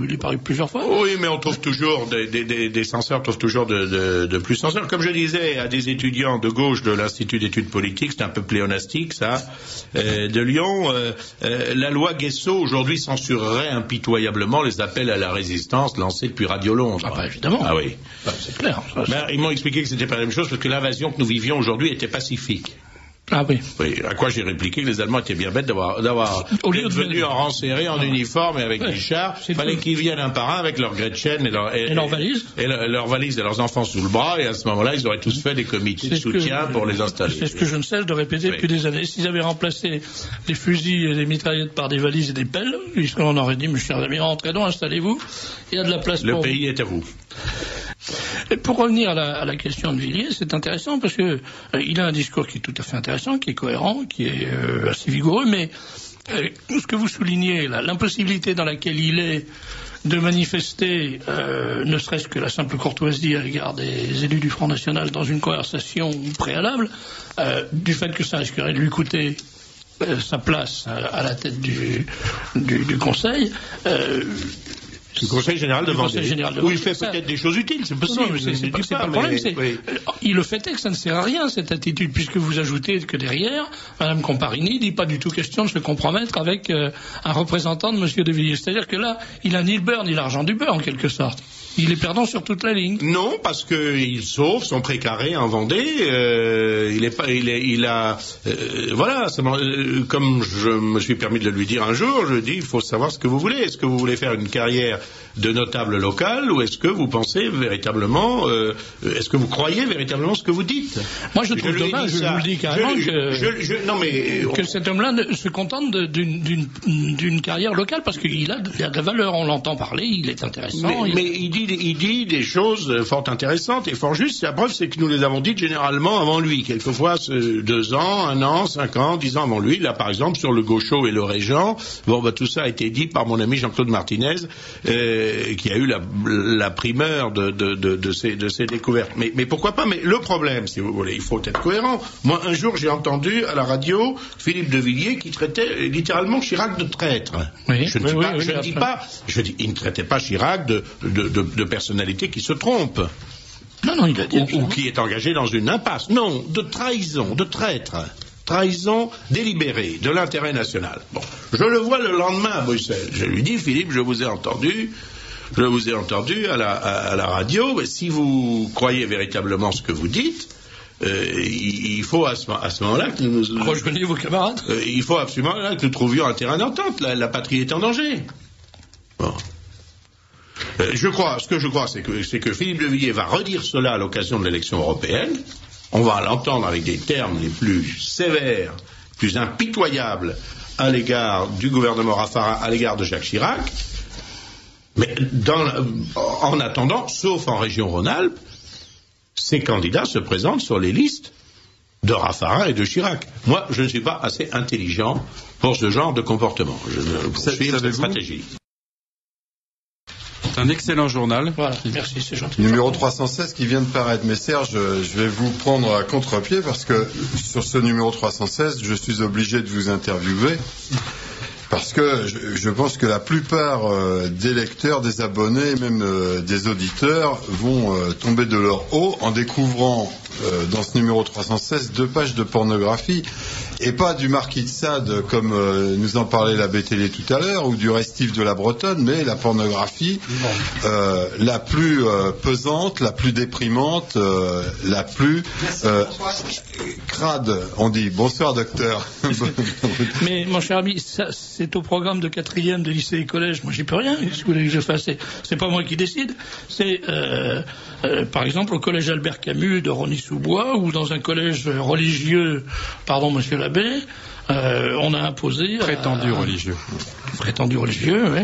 il est paru plusieurs fois. Oui, mais on trouve toujours, des censeurs trouvent toujours de plus censeurs. Comme je disais à des étudiants de gauche de l'Institut d'études politiques, c'est un peu pléonastique ça, de Lyon, la loi Guesso aujourd'hui censurerait impitoyablement les appels à la résistance lancés depuis Radio Londres. Ah bah évidemment. Ah oui. C'est clair. Ils m'ont expliqué que c'était pas la même chose parce que l'invasion que nous vivions aujourd'hui était pacifique. Ah oui. Oui, à quoi j'ai répliqué que les Allemands étaient bien bêtes d'avoir venus en rang serré, en uniforme et avec des chars. Il fallait qu'ils viennent un par un avec leur Gretchen et leurs valises. Et leurs valises et leurs enfants sous le bras, et à ce moment-là, ils auraient tous fait des comités de soutien pour les installer. C'est ce que je ne cesse de répéter depuis des années. S'ils avaient remplacé les fusils et les mitraillettes par des valises et des pelles, on aurait dit, mes chers amis, rentrez donc, installez-vous, il y a de la place pour vous. Le pays est à vous. Et pour revenir à la question de Villiers, c'est intéressant parce que il a un discours qui est tout à fait intéressant, qui est cohérent, qui est assez vigoureux, mais ce que vous soulignez, l'impossibilité dans laquelle il est de manifester, ne serait-ce que la simple courtoisie à l'égard des élus du Front National dans une conversation préalable, du fait que ça risquerait de lui coûter sa place à la tête du Conseil, Le Conseil général de Vendée. Où il fait ça. peut-être des choses utiles, c'est possible. Non, c'est pas le problème. Oui. Le fait est que ça ne sert à rien, cette attitude, puisque vous ajoutez que derrière, Mme Comparini dit pas du tout question de se compromettre avec un représentant de M. De Villiers. C'est-à-dire que là, il a ni le beurre ni l'argent du beurre, en quelque sorte. Il est perdant sur toute la ligne. Non, parce qu'il sauve son précaré en Vendée. Voilà. Comme je me suis permis de le lui dire un jour, je dis il faut savoir ce que vous voulez. Est-ce que vous voulez faire une carrière de notable local ou est-ce que vous pensez véritablement, est-ce que vous croyez véritablement ce que vous dites? Moi, je trouve dommage. Je vous le dis carrément que cet homme-là se contente d'une carrière locale parce qu'il a de la valeur. On l'entend parler, il est intéressant. Mais il dit des choses fort intéressantes et fort justes. La preuve, c'est que nous les avons dites généralement avant lui. Quelquefois, 2 ans, 1 an, 5 ans, 10 ans avant lui. Là, par exemple, sur le Gaucho et le Régent, tout ça a été dit par mon ami Jean-Claude Martinez, qui a eu la primeur de ces découvertes. Mais pourquoi pas? Mais le problème, si vous voulez, il faut être cohérent. Moi, un jour, j'ai entendu à la radio Philippe de Villiers qui traitait littéralement Chirac de traître. Oui, il ne traitait pas Chirac de personnalité qui se trompe. Non, il a dit ou qui est engagé dans une impasse. Non, de trahison, de traître. Trahison délibérée de l'intérêt national. Bon, je le vois le lendemain à Bruxelles. Je lui dis, Philippe, je vous ai entendu à la radio. Mais si vous croyez véritablement ce que vous dites, il faut à ce moment-là que nous rejoigniez vos camarades. Il faut absolument que nous trouvions un terrain d'entente. La patrie est en danger. Bon. Ce que je crois, c'est que Philippe de Villiers va redire cela à l'occasion de l'élection européenne. On va l'entendre avec des termes les plus sévères, plus impitoyables à l'égard du gouvernement Raffarin, à l'égard de Jacques Chirac. Mais en attendant, sauf en région Rhône-Alpes, ces candidats se présentent sur les listes de Raffarin et de Chirac. Moi, je ne suis pas assez intelligent pour ce genre de comportement. Je ne poursuis cette stratégie. C'est un excellent journal. Voilà, merci, c'est gentil. Numéro 316 qui vient de paraître. Mais Serge, je vais vous prendre à contre-pied parce que sur ce numéro 316, je suis obligé de vous interviewer. Parce que je pense que la plupart des lecteurs, des abonnés, même des auditeurs vont tomber de leur haut en découvrant dans ce numéro 316 2 pages de pornographie et pas du Marquis de Sade comme nous en parlait l'abbé Télé tout à l'heure ou du Restif de la Bretonne, mais la pornographie la plus pesante, la plus déprimante, la plus crade, on dit. Bonsoir docteur. Mais mon cher ami, c'est au programme de 4e de lycée et collège. Moi, j'y peux rien. Qu'est-ce que vous voulez que je fasse? C'est pas moi qui décide. C'est, par exemple, au collège Albert Camus de Rosny-sous-Bois ou dans un collège religieux, pardon, monsieur l'abbé, on a imposé... Prétendu religieux, oui.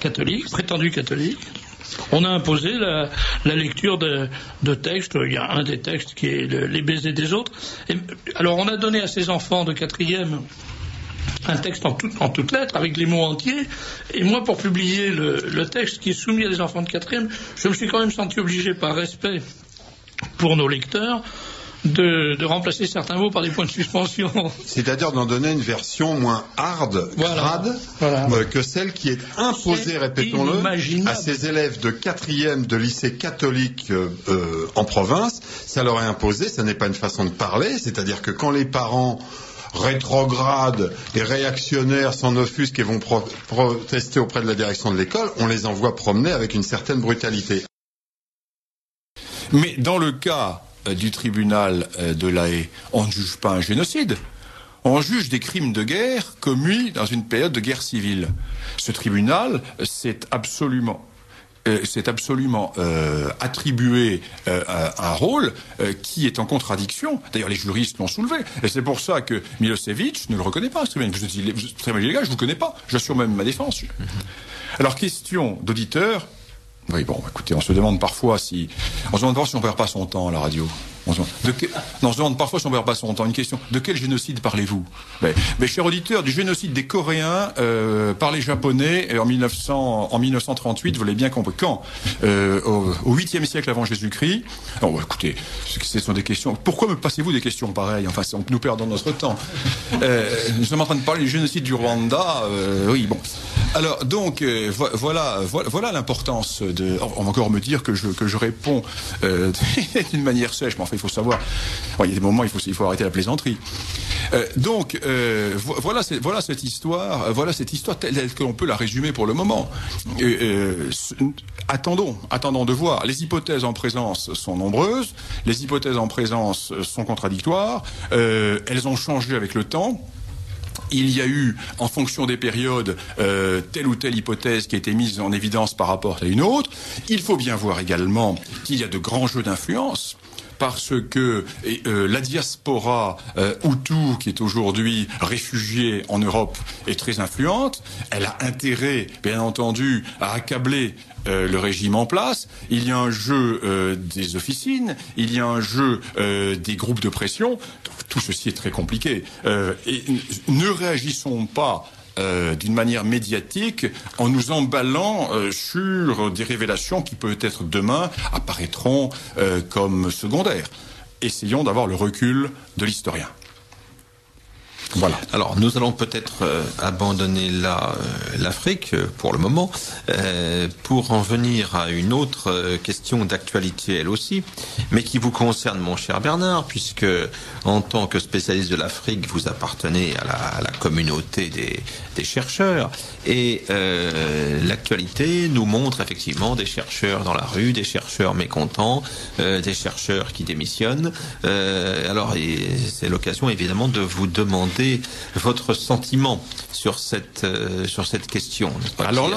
Catholique, prétendu catholique. On a imposé la lecture de textes. Il y a un des textes qui est les baisers des autres. Alors, on a donné à ces enfants de 4e un texte en toutes lettres, avec les mots entiers. Et moi, pour publier le texte qui est soumis à des enfants de 4e, je me suis quand même senti obligé, par respect pour nos lecteurs, de remplacer certains mots par des points de suspension. C'est-à-dire d'en donner une version moins crade, que celle qui est imposée, répétons-le, à ces élèves de 4e de lycée catholique en province. Ça leur est imposé, ça n'est pas une façon de parler, c'est-à-dire que quand les parents rétrogrades et réactionnaires s'en offusquent et vont protester auprès de la direction de l'école, on les envoie promener avec une certaine brutalité. Mais dans le cas du tribunal de La Haye, on ne juge pas un génocide. On juge des crimes de guerre commis dans une période de guerre civile. Ce tribunal, c'est absolument attribué un rôle qui est en contradiction. D'ailleurs, les juristes l'ont soulevé. Et c'est pour ça que Milosevic ne le reconnaît pas. Je dis, tribunal illégal, je ne vous connais pas. J'assure même ma défense. Alors, question d'auditeur. Oui, bon, écoutez, on se demande parfois si on ne perd pas son temps à la radio. On se demande parfois si on ne perd pas son temps. Une question, de quel génocide parlez-vous? Mais cher auditeur, du génocide des Coréens par les Japonais en 1938, vous l'avez bien compris. Quand au 8e siècle avant Jésus-Christ. Non, écoutez, ce sont des questions. Pourquoi me passez-vous des questions pareilles? Enfin, nous perdons notre temps. Nous sommes en train de parler du génocide du Rwanda. Oui, bon. Alors donc voilà l'importance de. On va encore me dire que je réponds d'une manière sèche, mais enfin il faut savoir. Bon, il y a des moments il faut arrêter la plaisanterie. Voilà cette histoire telle que l'on peut la résumer pour le moment. Attendons de voir. Les hypothèses en présence sont nombreuses. Les hypothèses en présence sont contradictoires. Elles ont changé avec le temps. Il y a eu, en fonction des périodes, telle ou telle hypothèse qui a été mise en évidence par rapport à une autre. Il faut bien voir également qu'il y a de grands jeux d'influence. Parce que la diaspora Hutu, qui est aujourd'hui réfugiée en Europe, est très influente. Elle a intérêt, bien entendu, à accabler le régime en place. Il y a un jeu des officines, il y a un jeu des groupes de pression. Tout ceci est très compliqué. Et ne réagissons pas d'une manière médiatique en nous emballant sur des révélations qui peut-être demain apparaîtront comme secondaires. Essayons d'avoir le recul de l'historien. Voilà. Alors, nous allons peut-être abandonner l'Afrique pour le moment, pour en venir à une autre question d'actualité, elle aussi, mais qui vous concerne, mon cher Bernard, puisque en tant que spécialiste de l'Afrique, vous appartenez à la communauté des chercheurs, et l'actualité nous montre effectivement des chercheurs dans la rue, des chercheurs mécontents, des chercheurs qui démissionnent. Alors, c'est l'occasion évidemment de vous demander votre sentiment sur cette question. Alors là,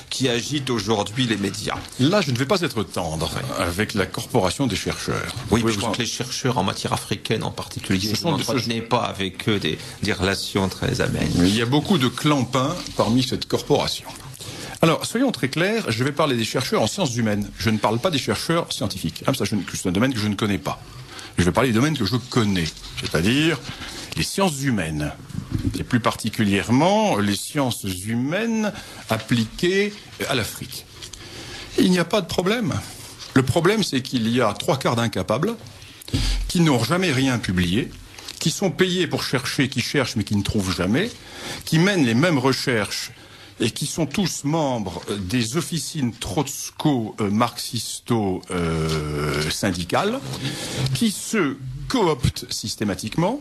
qui agite aujourd'hui les médias. Là, je ne vais pas être tendre avec la corporation des chercheurs. Oui, je pense que les chercheurs en matière africaine en particulier, vous n'entretenez pas avec eux des relations très amènes. Il y a beaucoup de clampins parmi cette corporation. Alors, soyons très clairs, je vais parler des chercheurs en sciences humaines. Je ne parle pas des chercheurs scientifiques. C'est un domaine que je ne connais pas. Je vais parler des domaines que je connais, c'est-à-dire les sciences humaines, et plus particulièrement les sciences humaines appliquées à l'Afrique. Il n'y a pas de problème. Le problème, c'est qu'il y a 3/4 d'incapables qui n'ont jamais rien publié, qui sont payés pour chercher, qui cherchent mais qui ne trouvent jamais, qui mènent les mêmes recherches et qui sont tous membres des officines trotsko-marxisto-syndicales, qui se cooptent systématiquement,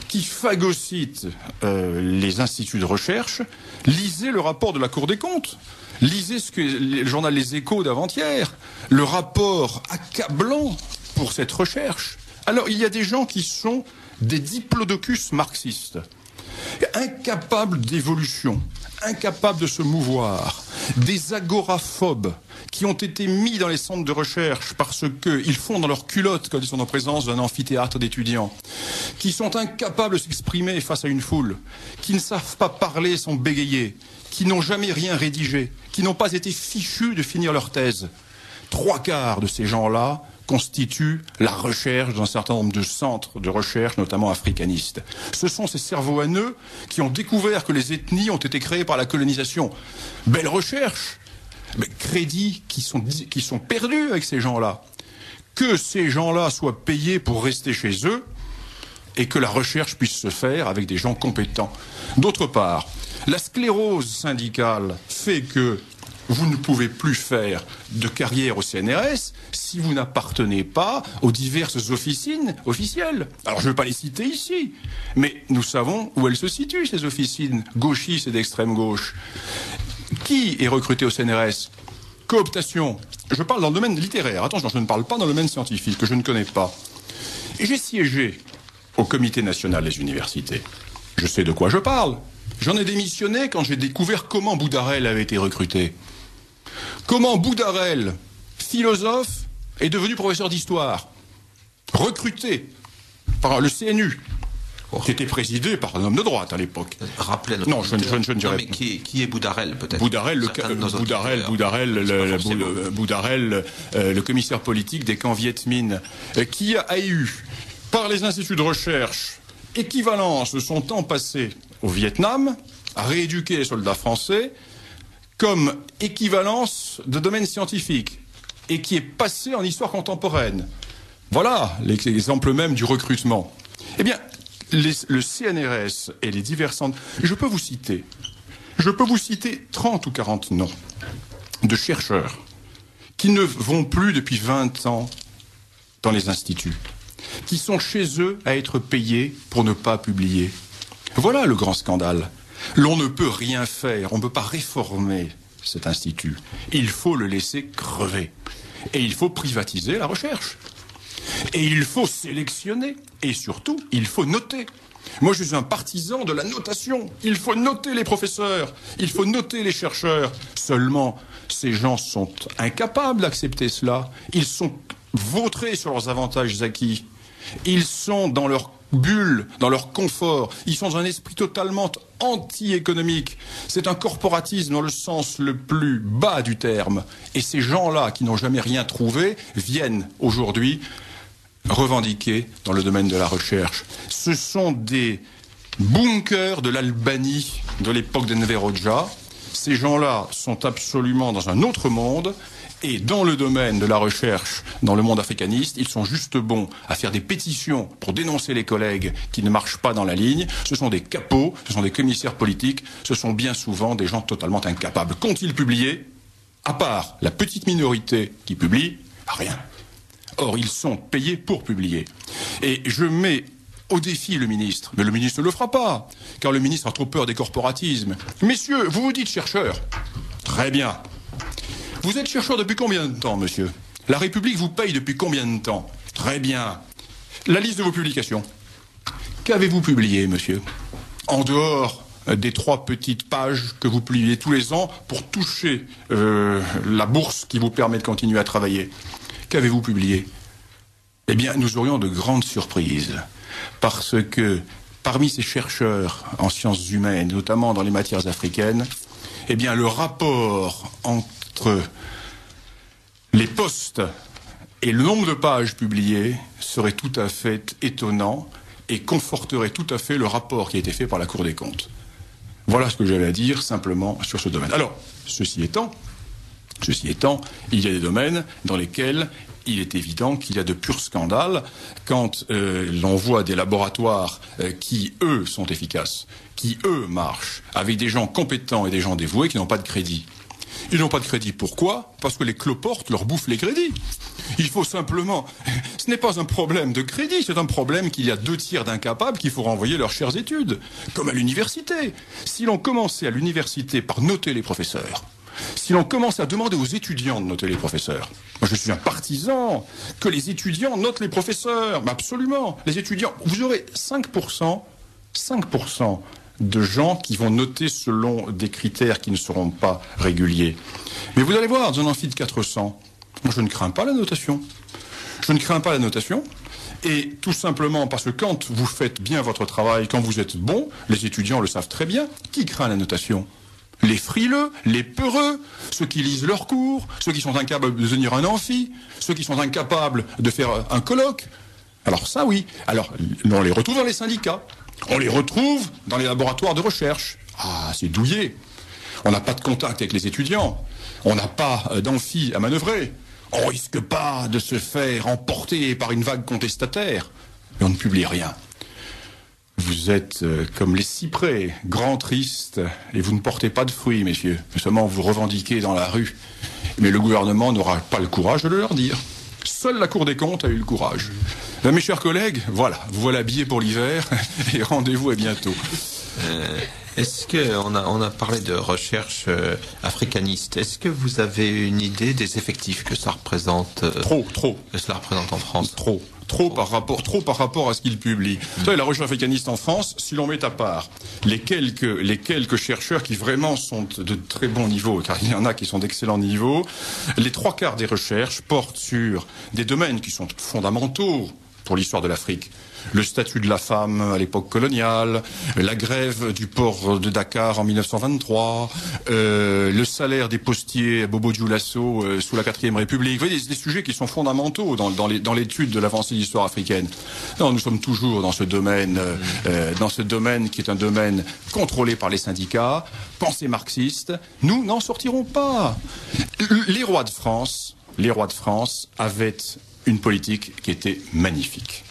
qui phagocytent les instituts de recherche. Lisez le rapport de la Cour des comptes. Lisez le journal Les Échos d'avant-hier. Le rapport accablant pour cette recherche. Alors, il y a des gens qui sont des diplodocus marxistes, incapables d'évolution, incapables de se mouvoir, des agoraphobes qui ont été mis dans les centres de recherche parce qu'ils font dans leur culotte quand ils sont en présence d'un amphithéâtre d'étudiants, qui sont incapables de s'exprimer face à une foule, qui ne savent pas parler sans bégayer, qui n'ont jamais rien rédigé, qui n'ont pas été fichus de finir leur thèse. 3/4 de ces gens-là constituent la recherche dans un certain nombre de centres de recherche, notamment africanistes. Ce sont ces cerveaux haineux qui ont découvert que les ethnies ont été créées par la colonisation. Belle recherche, mais crédits qui sont perdus avec ces gens-là. Que ces gens-là soient payés pour rester chez eux et que la recherche puisse se faire avec des gens compétents. D'autre part, la sclérose syndicale fait que vous ne pouvez plus faire de carrière au CNRS si vous n'appartenez pas aux diverses officines officielles. Alors je ne vais pas les citer ici, mais nous savons où elles se situent, ces officines gauchistes et d'extrême gauche. Qui est recruté au CNRS? Cooptation. Je parle dans le domaine littéraire. Attention, je ne parle pas dans le domaine scientifique, que je ne connais pas. Et j'ai siégé au Comité national des universités. Je sais de quoi je parle. J'en ai démissionné quand j'ai découvert comment Boudarel avait été recruté. Comment Boudarel, philosophe, est devenu professeur d'histoire, recruté par le CNU, qui était présidé par un homme de droite à l'époque. Rappelez notre non, je ne dirais pas. Mais qui est Boudarel, peut-être? Boudarel, le commissaire politique des camps Viet Minh, qui a eu, par les instituts de recherche, équivalence de son temps passé au Vietnam, à rééduquer les soldats français, comme équivalence de domaine scientifique, et qui est passé en histoire contemporaine. Voilà l'exemple même du recrutement. Eh bien, le CNRS et les divers centres... Je peux vous citer Je peux vous citer 30 ou 40 noms de chercheurs qui ne vont plus depuis 20 ans dans les instituts, qui sont chez eux à être payés pour ne pas publier. Voilà le grand scandale. L'on ne peut rien faire, on ne peut pas réformer cet institut. Il faut le laisser crever. Et il faut privatiser la recherche. Et il faut sélectionner. Et surtout, il faut noter. Moi, je suis un partisan de la notation. Il faut noter les professeurs. Il faut noter les chercheurs. Seulement, ces gens sont incapables d'accepter cela. Ils sont vautrés sur leurs avantages acquis. Ils sont dans leur bulle, dans leur confort. Ils sont dans un esprit totalement anti-économique. C'est un corporatisme dans le sens le plus bas du terme. Et ces gens-là, qui n'ont jamais rien trouvé, viennent aujourd'hui revendiquer dans le domaine de la recherche. Ce sont des bunkers de l'Albanie de l'époque d'Enver Hoxha. Ces gens-là sont absolument dans un autre monde. Et dans le domaine de la recherche, dans le monde africaniste, ils sont juste bons à faire des pétitions pour dénoncer les collègues qui ne marchent pas dans la ligne. Ce sont des capots, ce sont des commissaires politiques, ce sont bien souvent des gens totalement incapables. Qu'ont-ils publié? À part la petite minorité qui publie, rien. Or, ils sont payés pour publier. Et je mets au défi le ministre. Mais le ministre ne le fera pas, car le ministre a trop peur des corporatismes. Messieurs, vous vous dites chercheurs. Très bien. Vous êtes chercheur depuis combien de temps, monsieur? La République vous paye depuis combien de temps? Très bien. La liste de vos publications. Qu'avez-vous publié, monsieur? En dehors des 3 petites pages que vous publiez tous les ans pour toucher la bourse qui vous permet de continuer à travailler. Qu'avez-vous publié? Eh bien, nous aurions de grandes surprises. Parce que parmi ces chercheurs en sciences humaines, notamment dans les matières africaines, eh bien, le rapport entre les postes et le nombre de pages publiées serait tout à fait étonnant et conforterait tout à fait le rapport qui a été fait par la Cour des comptes. Voilà ce que j'avais à dire simplement sur ce domaine. Alors, ceci étant, il y a des domaines dans lesquels il est évident qu'il y a de purs scandales quand l'on voit des laboratoires qui, eux, sont efficaces, qui, eux, marchent, avec des gens compétents et des gens dévoués qui n'ont pas de crédit. Ils n'ont pas de crédit. Pourquoi? Parce que les cloportes leur bouffent les crédits. Il faut simplement... Ce n'est pas un problème de crédit, c'est un problème qu'il y a 2/3 d'incapables qu'il faut renvoyer leurs chères études. Comme à l'université. Si l'on commençait à l'université par noter les professeurs, si l'on commence à demander aux étudiants de noter les professeurs, moi je suis un partisan que les étudiants notent les professeurs, mais absolument. Les étudiants, vous aurez 5% de gens qui vont noter selon des critères qui ne seront pas réguliers. Mais vous allez voir, dans un amphi de 400, moi je ne crains pas la notation. Je ne crains pas la notation, et tout simplement parce que quand vous faites bien votre travail, quand vous êtes bon, les étudiants le savent très bien, qui craint la notation? Les frileux, les peureux, ceux qui lisent leurs cours, ceux qui sont incapables de tenir un amphi, ceux qui sont incapables de faire un colloque. Alors ça oui, alors on les retrouve dans les syndicats. On les retrouve dans les laboratoires de recherche. Ah, c'est douillet. On n'a pas de contact avec les étudiants. On n'a pas d'amphi à manœuvrer. On risque pas de se faire emporter par une vague contestataire. Mais on ne publie rien. Vous êtes comme les cyprès, grands tristes, et vous ne portez pas de fruits, messieurs. Seulement vous revendiquez dans la rue. Mais le gouvernement n'aura pas le courage de le leur dire. Seule la Cour des comptes a eu le courage. Mes chers collègues, voilà, vous voilà habillés pour l'hiver, et rendez-vous à bientôt. Est-ce qu'on a parlé de recherche africaniste. Est-ce que vous avez une idée des effectifs que ça représente Trop. Que cela représente en France? Trop par rapport à ce qu'ils publient. Vous savez, la recherche africaniste en France, si l'on met à part les quelques chercheurs qui vraiment sont de très bon niveau, car il y en a qui sont d'excellents niveaux, les 3/4 des recherches portent sur des domaines qui sont fondamentaux pour l'histoire de l'Afrique. Le statut de la femme à l'époque coloniale, la grève du port de Dakar en 1923, le salaire des postiers à Bobo Dioulasso sous la 4e République. Vous voyez, des sujets qui sont fondamentaux dans l'étude de l'avancée de l'histoire africaine. Non, nous sommes toujours dans ce domaine qui est un domaine contrôlé par les syndicats, pensée marxiste. Nous n'en sortirons pas. Les rois de France avaient une politique qui était magnifique.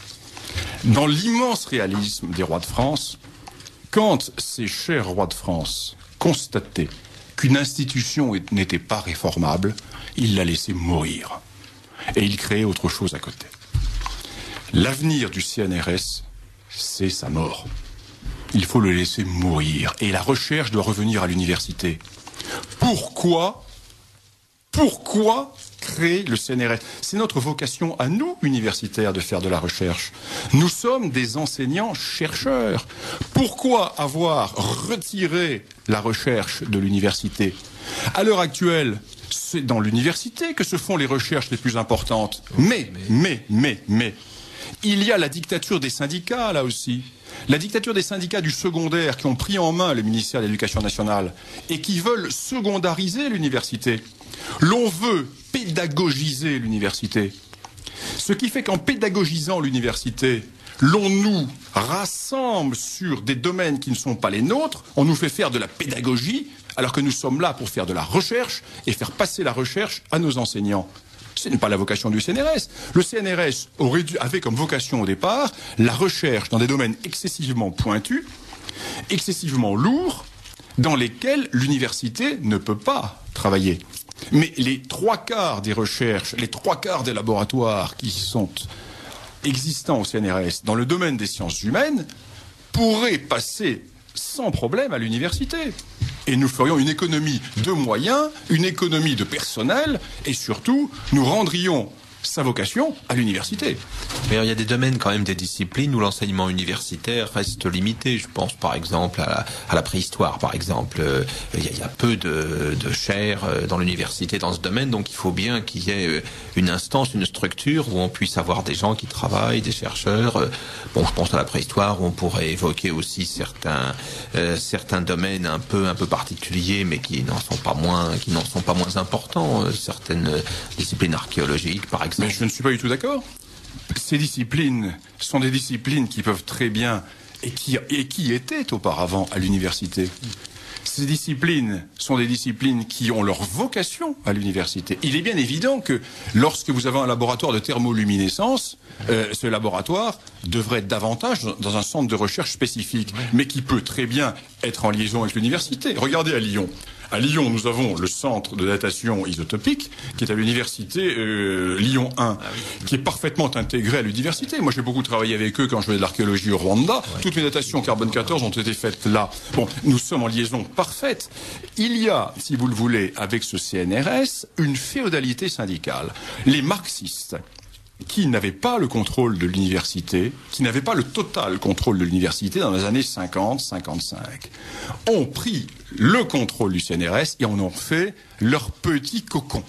Dans l'immense réalisme des rois de France, quand ces chers rois de France constaté qu'une institution n'était pas réformable, il l'a laissée mourir. Et il créait autre chose à côté. L'avenir du CNRS, c'est sa mort. Il faut le laisser mourir. Et la recherche doit revenir à l'université. Pourquoi créer le CNRS? C'est notre vocation à nous, universitaires, de faire de la recherche. Nous sommes des enseignants-chercheurs. Pourquoi avoir retiré la recherche de l'université? À l'heure actuelle, c'est dans l'université que se font les recherches les plus importantes. Mais, il y a la dictature des syndicats, là aussi. La dictature des syndicats du secondaire qui ont pris en main le ministère de l'Éducation nationale et qui veulent secondariser l'université. L'on veut pédagogiser l'université. Ce qui fait qu'en pédagogisant l'université, l'on nous rassemble sur des domaines qui ne sont pas les nôtres, on nous fait faire de la pédagogie, alors que nous sommes là pour faire de la recherche et faire passer la recherche à nos enseignants. Ce n'est pas la vocation du CNRS. Le CNRS avait comme vocation au départ la recherche dans des domaines excessivement pointus, excessivement lourds, dans lesquels l'université ne peut pas travailler. Mais les 3/4 des recherches, les 3/4 des laboratoires qui sont existants au CNRS dans le domaine des sciences humaines pourraient passer sans problème à l'université. Et nous ferions une économie de moyens, une économie de personnel, et surtout, nous rendrions sa vocation à l'université. Mais il y a des domaines quand même, des disciplines où l'enseignement universitaire reste limité. Je pense par exemple à la préhistoire, par exemple. Il y a peu de chaires dans l'université dans ce domaine, donc il faut bien qu'il y ait une instance, une structure où on puisse avoir des gens qui travaillent, des chercheurs. Bon, je pense à la préhistoire où on pourrait évoquer aussi certains domaines un peu particuliers, mais qui n'en sont pas moins importants. Certaines disciplines archéologiques, par exemple. Mais je ne suis pas du tout d'accord. Ces disciplines sont des disciplines qui peuvent très bien et qui étaient auparavant à l'université. Ces disciplines sont des disciplines qui ont leur vocation à l'université. Il est bien évident que lorsque vous avez un laboratoire de thermoluminescence, ce laboratoire devrait être davantage dans un centre de recherche spécifique, mais qui peut très bien être en liaison avec l'université. Regardez à Lyon. À Lyon, nous avons le centre de datation isotopique qui est à l'université Lyon 1, qui est parfaitement intégré à l'université. Moi, j'ai beaucoup travaillé avec eux quand je faisais de l'archéologie au Rwanda. Ouais. Toutes mes datations carbone 14 ont été faites là. Bon, nous sommes en liaison parfaite. Il y a, si vous le voulez, avec ce CNRS, une féodalité syndicale. Les marxistes, qui n'avaient pas le contrôle de l'université, qui n'avaient pas le total contrôle de l'université dans les années 50-55, ont pris le contrôle du CNRS et en ont fait leur petit cocon,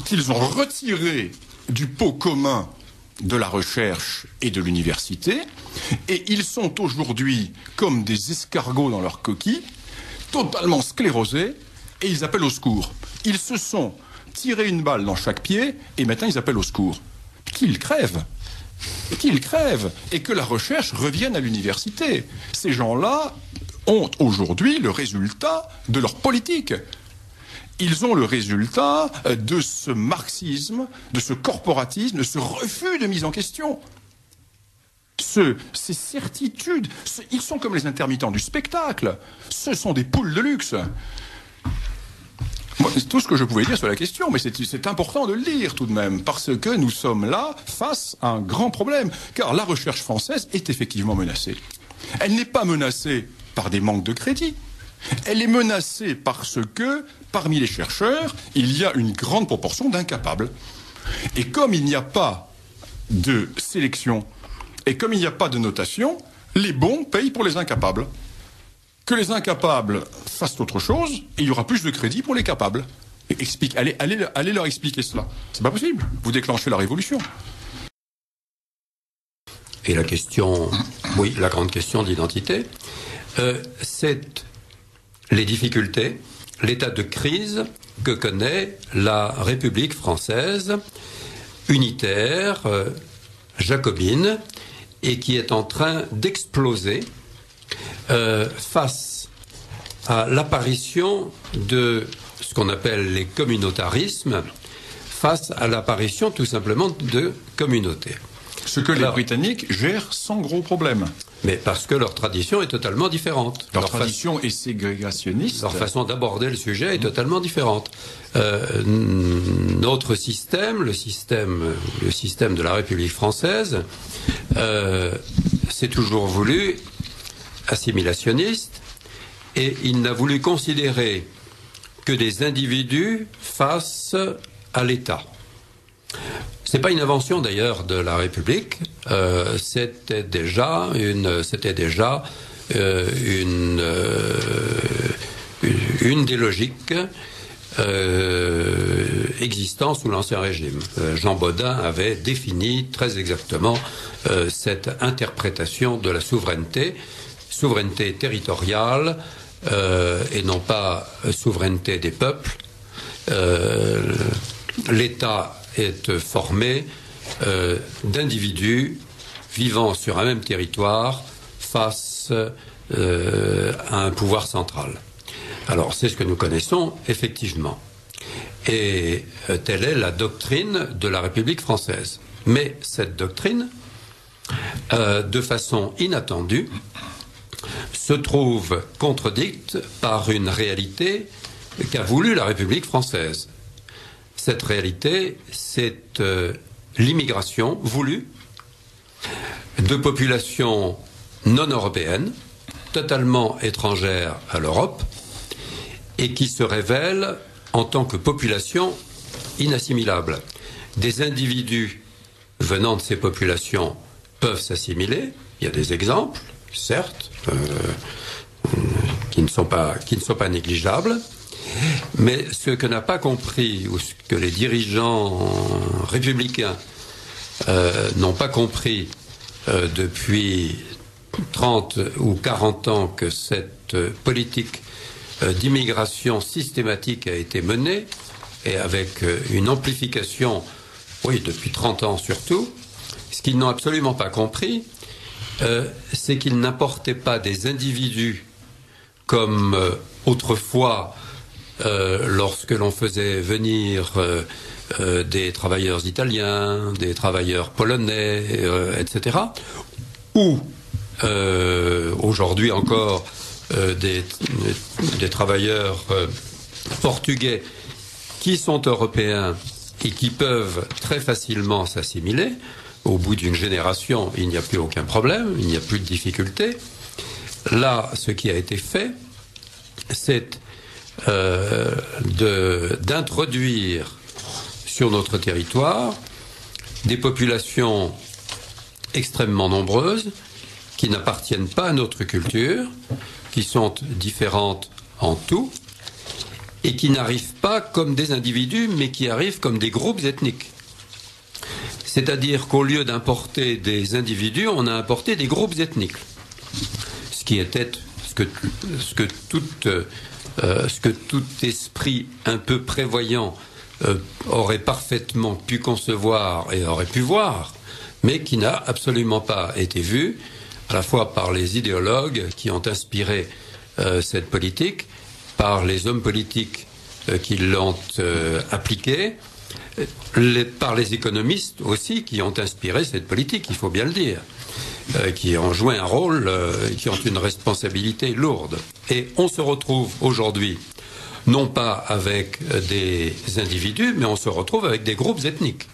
qu'ils ont retiré du pot commun de la recherche et de l'université, et ils sont aujourd'hui comme des escargots dans leur coquille, totalement sclérosés, et ils appellent au secours. Ils se sont tirés une balle dans chaque pied, et maintenant ils appellent au secours. Qu'ils crèvent, et que la recherche revienne à l'université. Ces gens-là ont aujourd'hui le résultat de leur politique. Ils ont le résultat de ce marxisme, de ce corporatisme, de ce refus de mise en question. Ces certitudes, ils sont comme les intermittents du spectacle. Ce sont des poules de luxe. C'est tout ce que je pouvais dire sur la question, mais c'est important de le dire tout de même, parce que nous sommes là face à un grand problème, car la recherche française est effectivement menacée. Elle n'est pas menacée par des manques de crédit, elle est menacée parce que, parmi les chercheurs, il y a une grande proportion d'incapables. Et comme il n'y a pas de sélection, et comme il n'y a pas de notation, les bons payent pour les incapables. Que les incapables fassent autre chose, et il y aura plus de crédit pour les capables. Allez leur expliquer cela. C'est pas possible. Vous déclenchez la révolution. Et la question, oui, la grande question d'identité, c'est les difficultés, l'état de crise que connaît la République française, unitaire, jacobine, et qui est en train d'exploser face à l'apparition de ce qu'on appelle les communautarismes, face à l'apparition tout simplement de communautés. Ce que les Britanniques gèrent sans gros problème. mais parce que leur tradition est totalement différente. Leur tradition est ségrégationniste. Leur façon d'aborder le sujet est totalement différente. Notre système, le système de la République française, s'est toujours voulu assimilationniste, et il n'a voulu considérer que des individus face à l'État. C'est pas une invention d'ailleurs de la République. C'était déjà une des logiques existant sous l'Ancien Régime. Jean Bodin avait défini très exactement cette interprétation de la souveraineté territoriale et non pas souveraineté des peuples. L'État est formé d'individus vivant sur un même territoire face à un pouvoir central. Alors c'est ce que nous connaissons effectivement. Et telle est la doctrine de la République française. Mais cette doctrine, de façon inattendue, se trouve contredite par une réalité qu'a voulu la République française. Cette réalité, c'est l'immigration voulue de populations non européennes, totalement étrangères à l'Europe, et qui se révèlent en tant que population inassimilable. Des individus venant de ces populations peuvent s'assimiler. Il y a des exemples, certes, qui ne sont pas négligeables. Mais ce que n'a pas compris, ou ce que les dirigeants républicains n'ont pas compris depuis 30 ou 40 ans que cette politique d'immigration systématique a été menée, et avec une amplification, oui, depuis 30 ans surtout, ce qu'ils n'ont absolument pas compris, c'est qu'ils n'apportaient pas des individus comme autrefois, lorsque l'on faisait venir des travailleurs italiens, des travailleurs polonais, etc., ou aujourd'hui encore des travailleurs portugais qui sont européens et qui peuvent très facilement s'assimiler. Au bout d'une génération, il n'y a plus aucun problème, il n'y a plus de difficulté. Là, ce qui a été fait, c'est d'introduire sur notre territoire des populations extrêmement nombreuses qui n'appartiennent pas à notre culture, qui sont différentes en tout et qui n'arrivent pas comme des individus mais qui arrivent comme des groupes ethniques. C'est-à-dire qu'au lieu d'importer des individus, on a importé des groupes ethniques. Ce qui était ce que tout esprit un peu prévoyant aurait parfaitement pu concevoir et aurait pu voir, mais qui n'a absolument pas été vu, à la fois par les idéologues qui ont inspiré cette politique, par les hommes politiques qui l'ont appliquée, par les économistes aussi qui ont inspiré cette politique, il faut bien le dire, qui ont joué un rôle, qui ont une responsabilité lourde. Et on se retrouve aujourd'hui, non pas avec des individus, mais on se retrouve avec des groupes ethniques.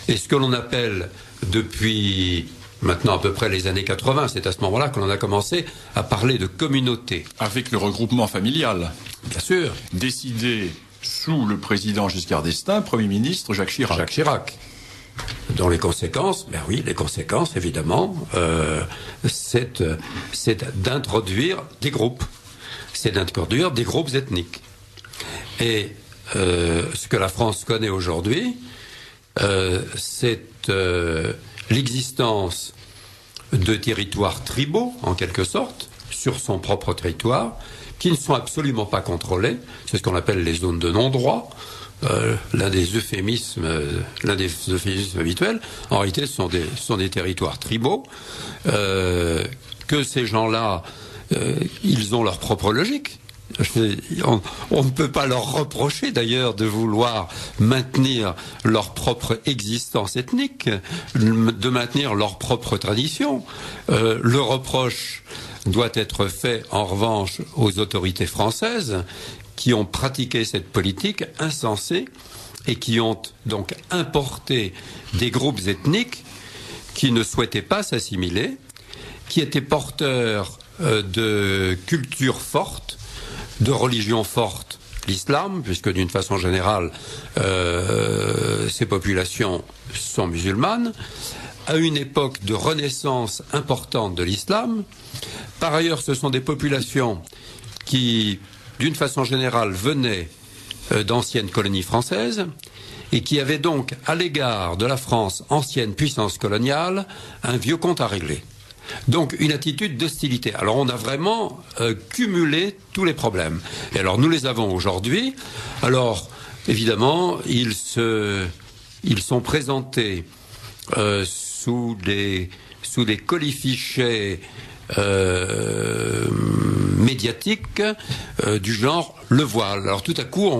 Et ce que l'on appelle depuis maintenant à peu près les années 80, c'est à ce moment-là que l'on a commencé à parler de communauté. Avec le regroupement familial. Bien sûr. Décidé sous le président Giscard d'Estaing, Premier ministre Jacques Chirac. Jacques Chirac. Dont les conséquences, ben oui, les conséquences, évidemment, c'est d'introduire des groupes. C'est d'introduire des groupes ethniques. Et ce que la France connaît aujourd'hui, c'est l'existence de territoires tribaux, en quelque sorte, sur son propre territoire, qui ne sont absolument pas contrôlés. C'est ce qu'on appelle les zones de non-droit. L'un des euphémismes habituels, en réalité, ce sont des territoires tribaux, que ces gens-là, ils ont leur propre logique. On ne peut pas leur reprocher d'ailleurs de vouloir maintenir leur propre existence ethnique, de maintenir leur propre tradition. Le reproche doit être fait en revanche aux autorités françaises qui ont pratiqué cette politique insensée et qui ont donc importé des groupes ethniques qui ne souhaitaient pas s'assimiler, qui étaient porteurs de culture forte, de religion forte, l'islam, puisque d'une façon générale, ces populations sont musulmanes, à une époque de renaissance importante de l'islam. Par ailleurs, ce sont des populations qui, d'une façon générale, venaient d'anciennes colonies françaises et qui avaient donc, à l'égard de la France, ancienne puissance coloniale, un vieux compte à régler. Donc une attitude d'hostilité. Alors on a vraiment cumulé tous les problèmes. Et alors nous les avons aujourd'hui. Alors évidemment, ils sont présentés sous des colifichets médiatiques du genre le voile. Alors tout à coup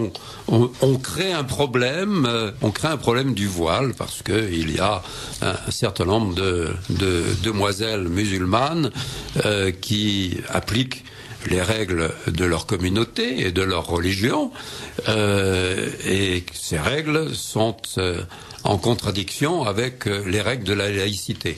on crée un problème, du voile parce que il y a un certain nombre de demoiselles musulmanes qui appliquent les règles de leur communauté et de leur religion, et ces règles sont en contradiction avec les règles de la laïcité.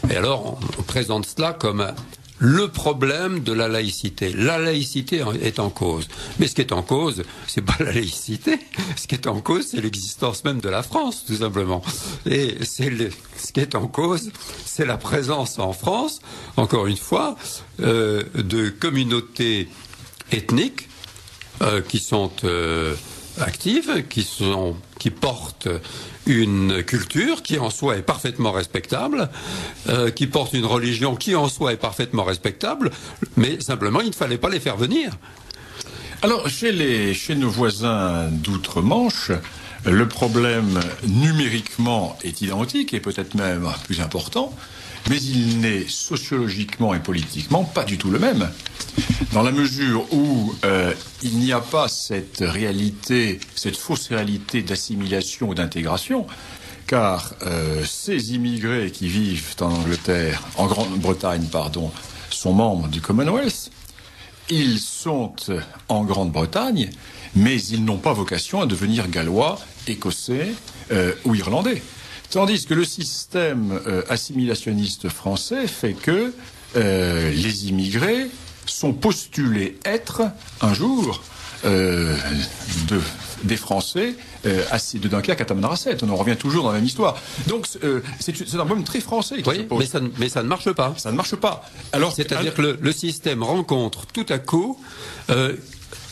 Et alors on présente cela comme le problème de la laïcité. La laïcité est en cause. Mais ce qui est en cause, c'est pas la laïcité. Ce qui est en cause, c'est l'existence même de la France, tout simplement. Et ce qui est en cause, c'est la présence en France, encore une fois, de communautés ethniques qui sont actives, qui portent une culture qui en soi est parfaitement respectable, qui porte une religion qui en soi est parfaitement respectable, mais simplement il ne fallait pas les faire venir. Alors chez nos voisins d'outre-Manche, le problème numériquement est identique et peut-être même plus important, mais il n'est sociologiquement et politiquement pas du tout le même. Dans la mesure où il n'y a pas cette réalité, cette fausse réalité d'assimilation ou d'intégration, car ces immigrés qui vivent en Angleterre, en Grande-Bretagne, pardon, sont membres du Commonwealth. Ils sont en Grande-Bretagne, mais ils n'ont pas vocation à devenir gallois, écossais ou irlandais. Tandis que le système assimilationniste français fait que les immigrés sont postulés être un jour des Français de Dunkerque à Tamanrasset. On en revient toujours dans la même histoire. Donc c'est un problème très français qui se pose. Mais ça ne marche pas. Ça ne marche pas. C'est-à-dire que le système rencontre tout à coup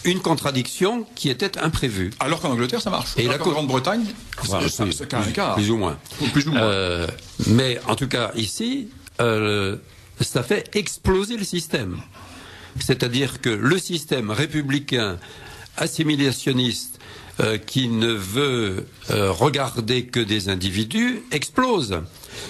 une contradiction qui était imprévue. Alors qu'en Angleterre, ça marche. Et la Grande-Bretagne, c'est un cas. Plus ou moins. Mais en tout cas, ici, ça fait exploser le système. C'est-à-dire que le système républicain assimilationniste qui ne veut regarder que des individus explose.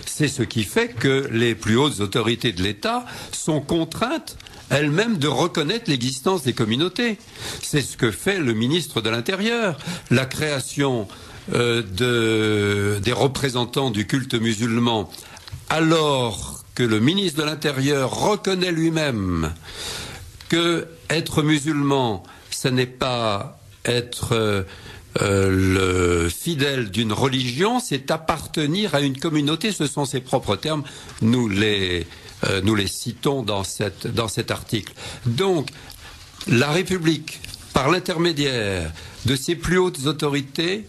C'est ce qui fait que les plus hautes autorités de l'État sont contraintes elles-mêmes de reconnaître l'existence des communautés. C'est ce que fait le ministre de l'Intérieur. La création des représentants du culte musulman, alors que le ministre de l'Intérieur reconnaît lui-même que être musulman, ce n'est pas être le fidèle d'une religion, c'est appartenir à une communauté. Ce sont ses propres termes. Nous les citons dans cet article. Donc, la République, par l'intermédiaire de ses plus hautes autorités,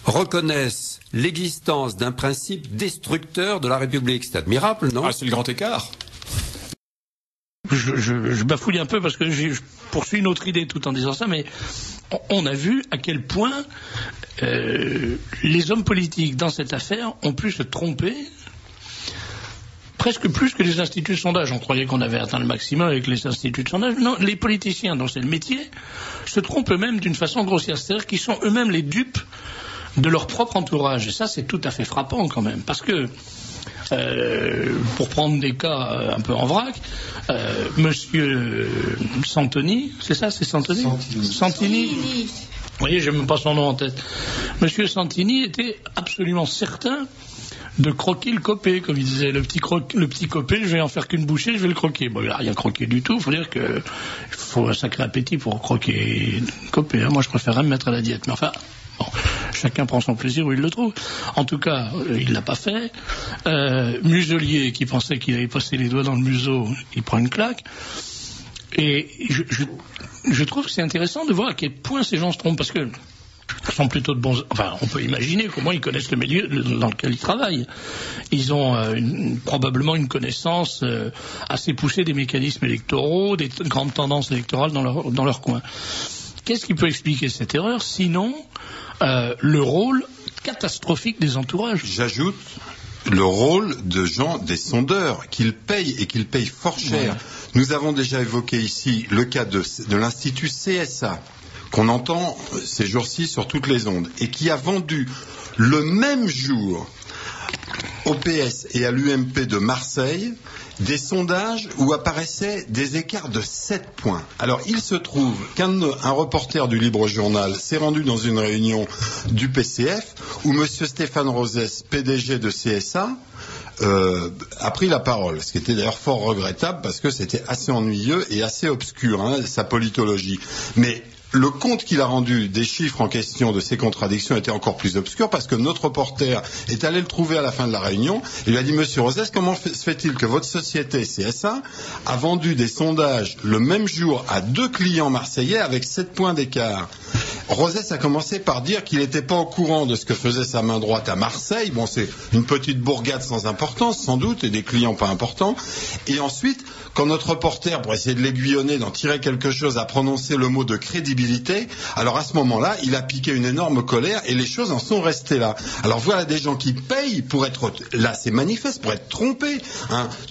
reconnaissent l'existence d'un principe destructeur de la République. C'est admirable, non ? Ah, c'est le grand écart. Je bafouille un peu parce que je poursuis une autre idée tout en disant ça, mais on a vu à quel point les hommes politiques dans cette affaire ont pu se tromper presque plus que les instituts de sondage. On croyait qu'on avait atteint le maximum avec les instituts de sondage. Non, les politiciens dont c'est le métier se trompent eux-mêmes d'une façon grossière, c'est-à-dire qu'ils sont eux-mêmes les dupes de leur propre entourage. Et ça, c'est tout à fait frappant quand même, parce que pour prendre des cas un peu en vrac, Monsieur Santini, c'est ça, c'est Santini ? Santini. Vous voyez, j'ai même pas son nom en tête. Monsieur Santini était absolument certain de croquer le copé, comme il disait, le petit copé, je vais en faire qu'une bouchée, je vais le croquer. Bon, il n'a rien croqué du tout, il faut dire qu'il faut un sacré appétit pour croquer le copé. Moi, je préférerais me mettre à la diète, mais enfin, bon, chacun prend son plaisir où il le trouve. En tout cas, il l'a pas fait. Muselier, qui pensait qu'il allait passer les doigts dans le museau, il prend une claque. Et je trouve que c'est intéressant de voir à quel point ces gens se trompent, parce que sont plutôt de bons... Enfin, on peut imaginer comment ils connaissent le milieu dans lequel ils travaillent. Ils ont probablement une connaissance assez poussée des mécanismes électoraux, des grandes tendances électorales dans leur coin. Qu'est-ce qui peut expliquer cette erreur, sinon le rôle catastrophique des entourages ? J'ajoute le rôle des sondeurs, qu'ils payent et qu'ils payent fort cher. Ouais. Nous avons déjà évoqué ici le cas de l'Institut CSA, qu'on entend ces jours-ci sur toutes les ondes, et qui a vendu le même jour au PS et à l'UMP de Marseille des sondages où apparaissaient des écarts de 7 points. Alors, il se trouve qu'un reporter du Libre Journal s'est rendu dans une réunion du PCF où M. Stéphane Rosès, PDG de CSA, a pris la parole, ce qui était d'ailleurs fort regrettable parce que c'était assez ennuyeux et assez obscur, sa politologie. Mais le compte qu'il a rendu des chiffres en question de ces contradictions était encore plus obscur parce que notre reporter est allé le trouver à la fin de la réunion et lui a dit: Monsieur Rosès, comment se fait-il que votre société CSA a vendu des sondages le même jour à 2 clients marseillais avec 7 points d'écart? Rosès a commencé par dire qu'il n'était pas au courant de ce que faisait sa main droite à Marseille. Bon, c'est une petite bourgade sans importance, sans doute, et des clients pas importants. Et ensuite, quand notre reporter, pour essayer de l'aiguillonner, d'en tirer quelque chose, a prononcé le mot de crédibilité, alors à ce moment-là, il a piqué une énorme colère et les choses en sont restées là. Alors voilà des gens qui payent pour être... Là, c'est manifeste, pour être trompés.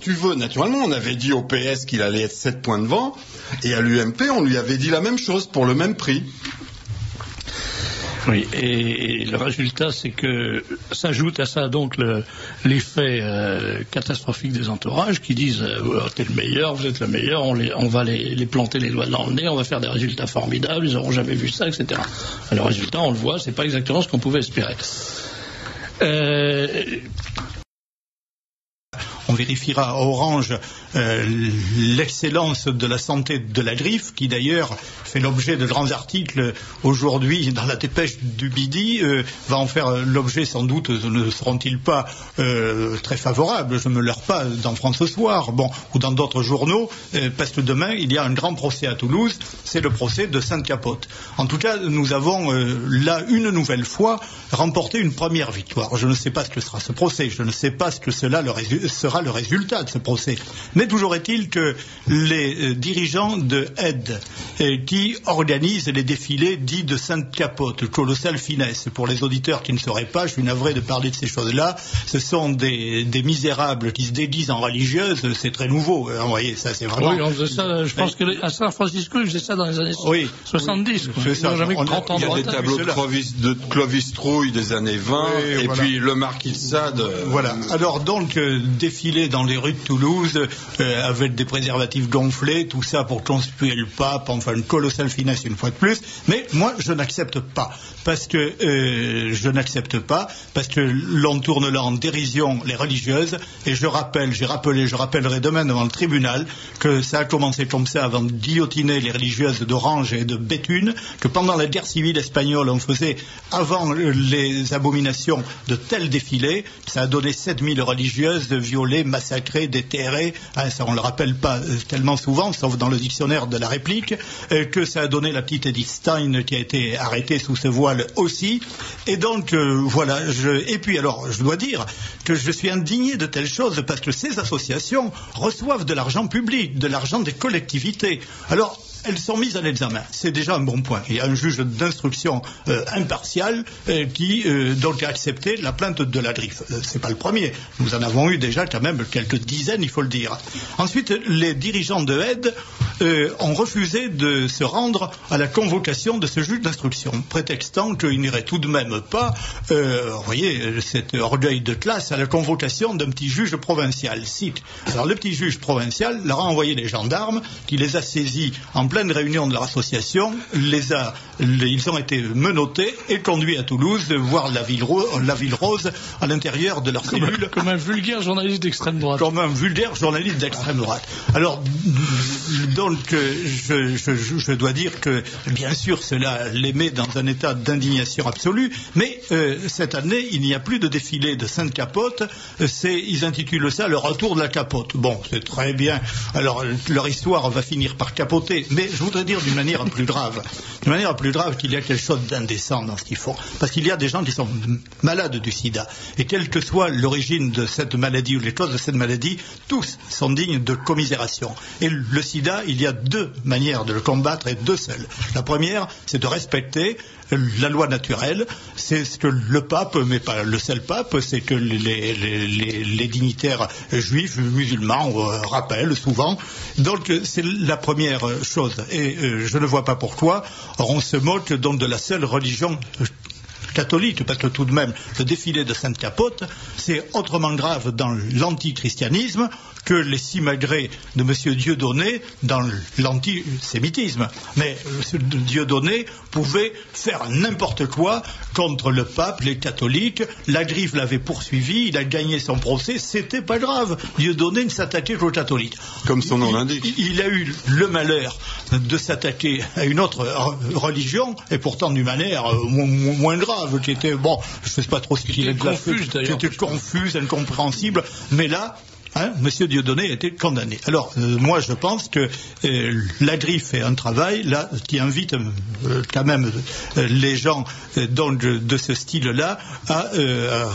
Tu veux, naturellement, on avait dit au PS qu'il allait être 7 points devant, et à l'UMP, on lui avait dit la même chose pour le même prix. Oui, et le résultat, c'est que s'ajoute à ça donc l'effet catastrophique des entourages qui disent t'es le meilleur, vous êtes le meilleur, on va les planter les doigts dans le nez, on va faire des résultats formidables, ils n'auront jamais vu ça, etc. Le résultat, on le voit, c'est pas exactement ce qu'on pouvait espérer. On vérifiera à Orange l'excellence de la santé de la griffe, qui d'ailleurs fait l'objet de grands articles aujourd'hui dans la dépêche du Midi, va en faire l'objet sans doute, ne seront-ils pas très favorables, je ne me leurre pas, dans France ce soir, ou dans d'autres journaux, parce que demain il y a un grand procès à Toulouse, c'est le procès de Sainte-Capote. En tout cas, nous avons là une nouvelle fois remporté une première victoire. Je ne sais pas ce que sera ce procès, je ne sais pas ce que sera le résultat de ce procès. Mais toujours est-il que les dirigeants de Aide, qui organisent les défilés dits de Sainte-Capote, colossale finesse, pour les auditeurs qui ne sauraient pas, je suis navré de parler de ces choses-là, ce sont des misérables qui se déguisent en religieuses, c'est très nouveau, vous voyez, ça c'est vraiment... Oui, on faisait ça, je pense qu'à San Francisco, ils faisaient ça dans les années 70. C'est ça, jamais 30 ans il y a des tableaux de Clovis Trouille des années 20, et voilà. Puis le Marquis de Sade... Voilà, alors donc, défiler dans les rues de Toulouse, avec des préservatifs gonflés, tout ça pour conspuer le pape, enfin une colossale finesse une fois de plus, mais moi je n'accepte pas, parce que l'on tourne là en dérision les religieuses, et je rappellerai demain devant le tribunal que ça a commencé comme ça avant de guillotiner les religieuses d'Orange et de Béthune, que pendant la guerre civile espagnole on faisait avant les abominations de tels défilés, ça a donné 7000 religieuses violées, massacrées, déterrées, ça on ne le rappelle pas tellement souvent, sauf dans le dictionnaire de la réplique, que ça a donné la petite Edith Stein qui a été arrêtée sous ce voile aussi, et donc voilà, et puis alors je dois dire que je suis indigné de telles choses parce que ces associations reçoivent de l'argent public, de l'argent des collectivités. Alors elles sont mises à l'examen. C'est déjà un bon point. Il y a un juge d'instruction impartial qui donc a accepté la plainte de la griffe. C'est pas le premier. Nous en avons eu déjà quand même quelques dizaines, il faut le dire. Ensuite, les dirigeants de Aide ont refusé de se rendre à la convocation de ce juge d'instruction, prétextant qu'il n'irait tout de même pas, vous voyez, cet orgueil de classe, à la convocation d'un petit juge provincial. Cite. Alors le petit juge provincial leur a envoyé des gendarmes, qui les a saisis en pleine réunion de leur association, ils ont été menottés et conduits à Toulouse voir la ville rose à l'intérieur de leur cellule. Comme un vulgaire journaliste d'extrême droite. Comme un vulgaire journaliste d'extrême droite. Alors, donc, je dois dire que, bien sûr, cela les met dans un état d'indignation absolue, mais cette année, il n'y a plus de défilé de Sainte-Capote, ils intitulent ça le retour de la capote. Bon, c'est très bien. Alors, leur histoire va finir par capoter, mais je voudrais dire d'une manière plus grave. D'une manière plus grave qu'il y a quelque chose d'indécent dans ce qu'ils font. Parce qu'il y a des gens qui sont malades du sida. Et quelle que soit l'origine de cette maladie ou les causes de cette maladie, tous sont dignes de commisération. Et le sida, il y a deux manières de le combattre et deux seules. La première, c'est de respecter la loi naturelle. C'est ce que le pape, mais pas le seul pape, c'est que les dignitaires juifs, musulmans rappellent souvent. Donc c'est la première chose. Et je ne vois pas pourquoi on se moque donc de la seule religion catholique, parce que tout de même, le défilé de Sainte-Capote, c'est autrement grave dans l'antichristianisme que les simagrées de M. Dieudonné dans l'antisémitisme. Mais Dieudonné pouvait faire n'importe quoi contre le pape, les catholiques. La Griffe l'avait poursuivi, il a gagné son procès, c'était pas grave. Dieudonné ne s'attaquait qu'aux catholiques. Comme son nom l'indique. Il a eu le malheur de s'attaquer à une autre religion, et pourtant d'une manière moins grave, qui était, bon, je ne sais pas trop ce qu'il est confuse, d'ailleurs. Qui était confuse, incompréhensible, mais là, Monsieur Dieudonné a été condamné. Alors, moi, je pense que la Griffe fait un travail, là, qui invite quand même les gens de ce style-là à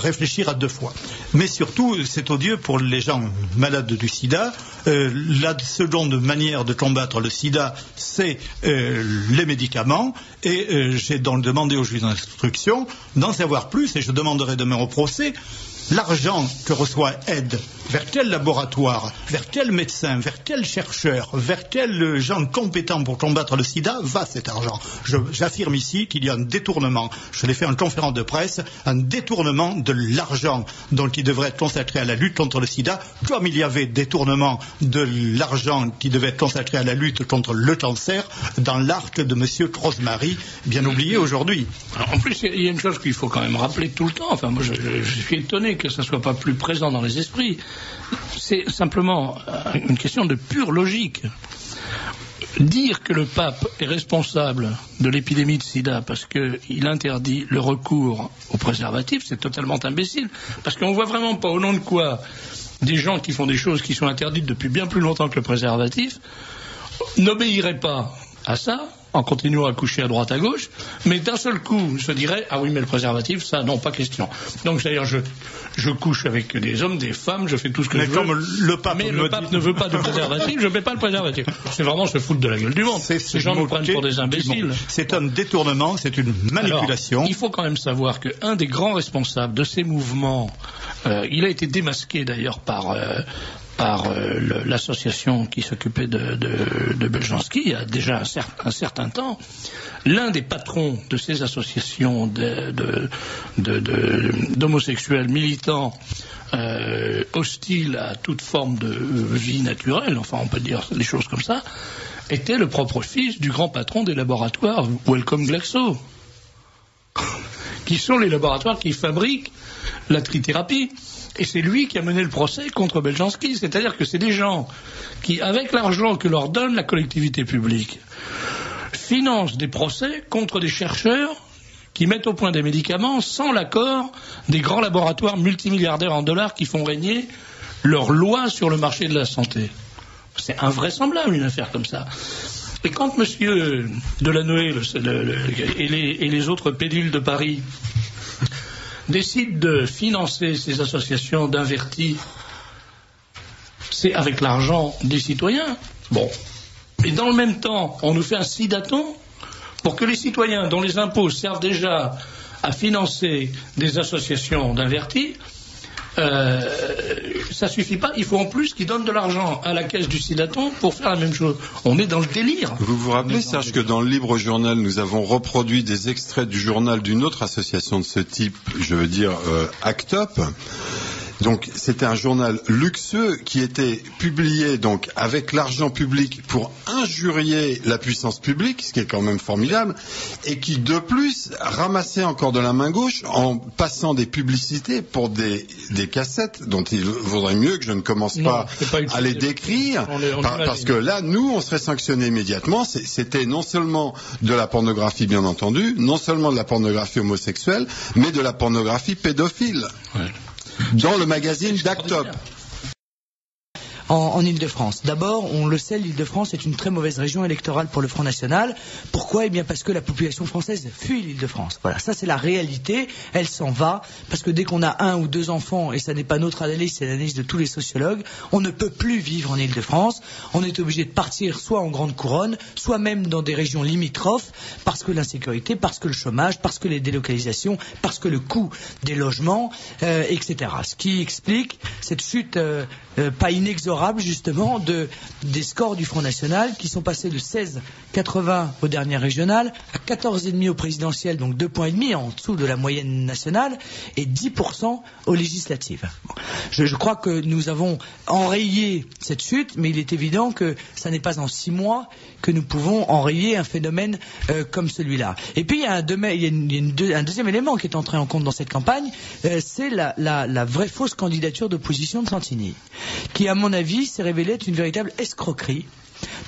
réfléchir à deux fois. Mais surtout, c'est odieux pour les gens malades du sida. La seconde manière de combattre le sida, c'est les médicaments. Et j'ai donc demandé au juge d'instruction d'en savoir plus, et je demanderai demain au procès, l'argent que reçoit Aide, vers quel laboratoire, vers quel médecin, vers quel chercheur, vers quels gens compétents pour combattre le sida va cet argent? J'affirme ici qu'il y a un détournement. Je l'ai fait en conférence de presse, un détournement de l'argent donc qui devrait être consacré à la lutte contre le sida, comme il y avait détournement de l'argent qui devait être consacré à la lutte contre le cancer dans l'arc de M. Crozmarie, bien oublié aujourd'hui. En plus, il y a une chose qu'il faut quand même rappeler tout le temps. Enfin, moi, je suis étonné que ça ne soit pas plus présent dans les esprits. C'est simplement une question de pure logique. Dire que le pape est responsable de l'épidémie de sida parce qu'il interdit le recours aux préservatifs, c'est totalement imbécile. Parce qu'on ne voit vraiment pas au nom de quoi des gens qui font des choses qui sont interdites depuis bien plus longtemps que le préservatif n'obéiraient pas à ça, en continuant à coucher à droite à gauche, mais d'un seul coup se dirait ah oui mais le préservatif ça non pas question. Donc c'est-à-dire je couche avec des hommes, des femmes, je fais tout ce que je veux. Comme le pape mais le pape ne veut pas de préservatif, je ne mets pas le préservatif. C'est vraiment se foutre de la gueule du monde. Ces gens nous prennent pour des imbéciles. C'est un détournement, c'est une manipulation. Alors, il faut quand même savoir qu'un des grands responsables de ces mouvements, il a été démasqué d'ailleurs par l'association qui s'occupait de Beljanski il y a déjà un certain temps. L'un des patrons de ces associations d'homosexuels militants hostiles à toute forme de vie naturelle, enfin on peut dire des choses comme ça, était le propre fils du grand patron des laboratoires Wellcome Glaxo, qui sont les laboratoires qui fabriquent la trithérapie. Et c'est lui qui a mené le procès contre Beljanski. C'est-à-dire que c'est des gens qui, avec l'argent que leur donne la collectivité publique, financent des procès contre des chercheurs qui mettent au point des médicaments sans l'accord des grands laboratoires multimilliardaires en dollars qui font régner leurs lois sur le marché de la santé. C'est invraisemblable une affaire comme ça. Et quand M. Delanoë et les autres pédules de Paris décide de financer ces associations d'invertis, c'est avec l'argent des citoyens. Bon. Et dans le même temps, on nous fait un sidaton pour que les citoyens dont les impôts servent déjà à financer des associations d'invertis ça suffit pas. Il faut en plus qu'ils donnent de l'argent à la caisse du Silaton pour faire la même chose. On est dans le délire. Vous vous rappelez, Serge, que dans le Libre Journal, nous avons reproduit des extraits du journal d'une autre association de ce type, je veux dire Act Up. Donc c'était un journal luxueux qui était publié donc avec l'argent public pour injurier la puissance publique, ce qui est quand même formidable, et qui de plus ramassait encore de la main gauche en passant des publicités pour des cassettes dont il vaudrait mieux que je ne commence pas à les décrire, parce que là, nous, on serait sanctionnés immédiatement. C'était non seulement de la pornographie, bien entendu, non seulement de la pornographie homosexuelle, mais de la pornographie pédophile. Ouais. Dans le magazine d'Act Up. En Ile-de-France. D'abord, on le sait, l'Ile-de-France est une très mauvaise région électorale pour le Front National. Pourquoi ? Eh bien parce que la population française fuit l'Ile-de-France. Voilà, ça c'est la réalité, elle s'en va, parce que dès qu'on a 1 ou 2 enfants, et ça n'est pas notre analyse, c'est l'analyse de tous les sociologues, on ne peut plus vivre en Ile-de-France, on est obligé de partir soit en grande couronne, soit même dans des régions limitrophes, parce que l'insécurité, parce que le chômage, parce que les délocalisations, parce que le coût des logements, etc. Ce qui explique cette chute pas inexorable justement des scores du Front National qui sont passés de 16,80 aux dernières régionales à 14,5 au présidentiel, donc 2,5 points en dessous de la moyenne nationale, et 10% aux législatives. Bon. Je crois que nous avons enrayé cette chute, mais il est évident que ça n'est pas en 6 mois que nous pouvons enrayer un phénomène comme celui-là. Et puis il y a un deuxième élément qui est entré en compte dans cette campagne, c'est la vraie fausse candidature d'opposition de Santini, qui à mon avis s'est révélée être une véritable escroquerie,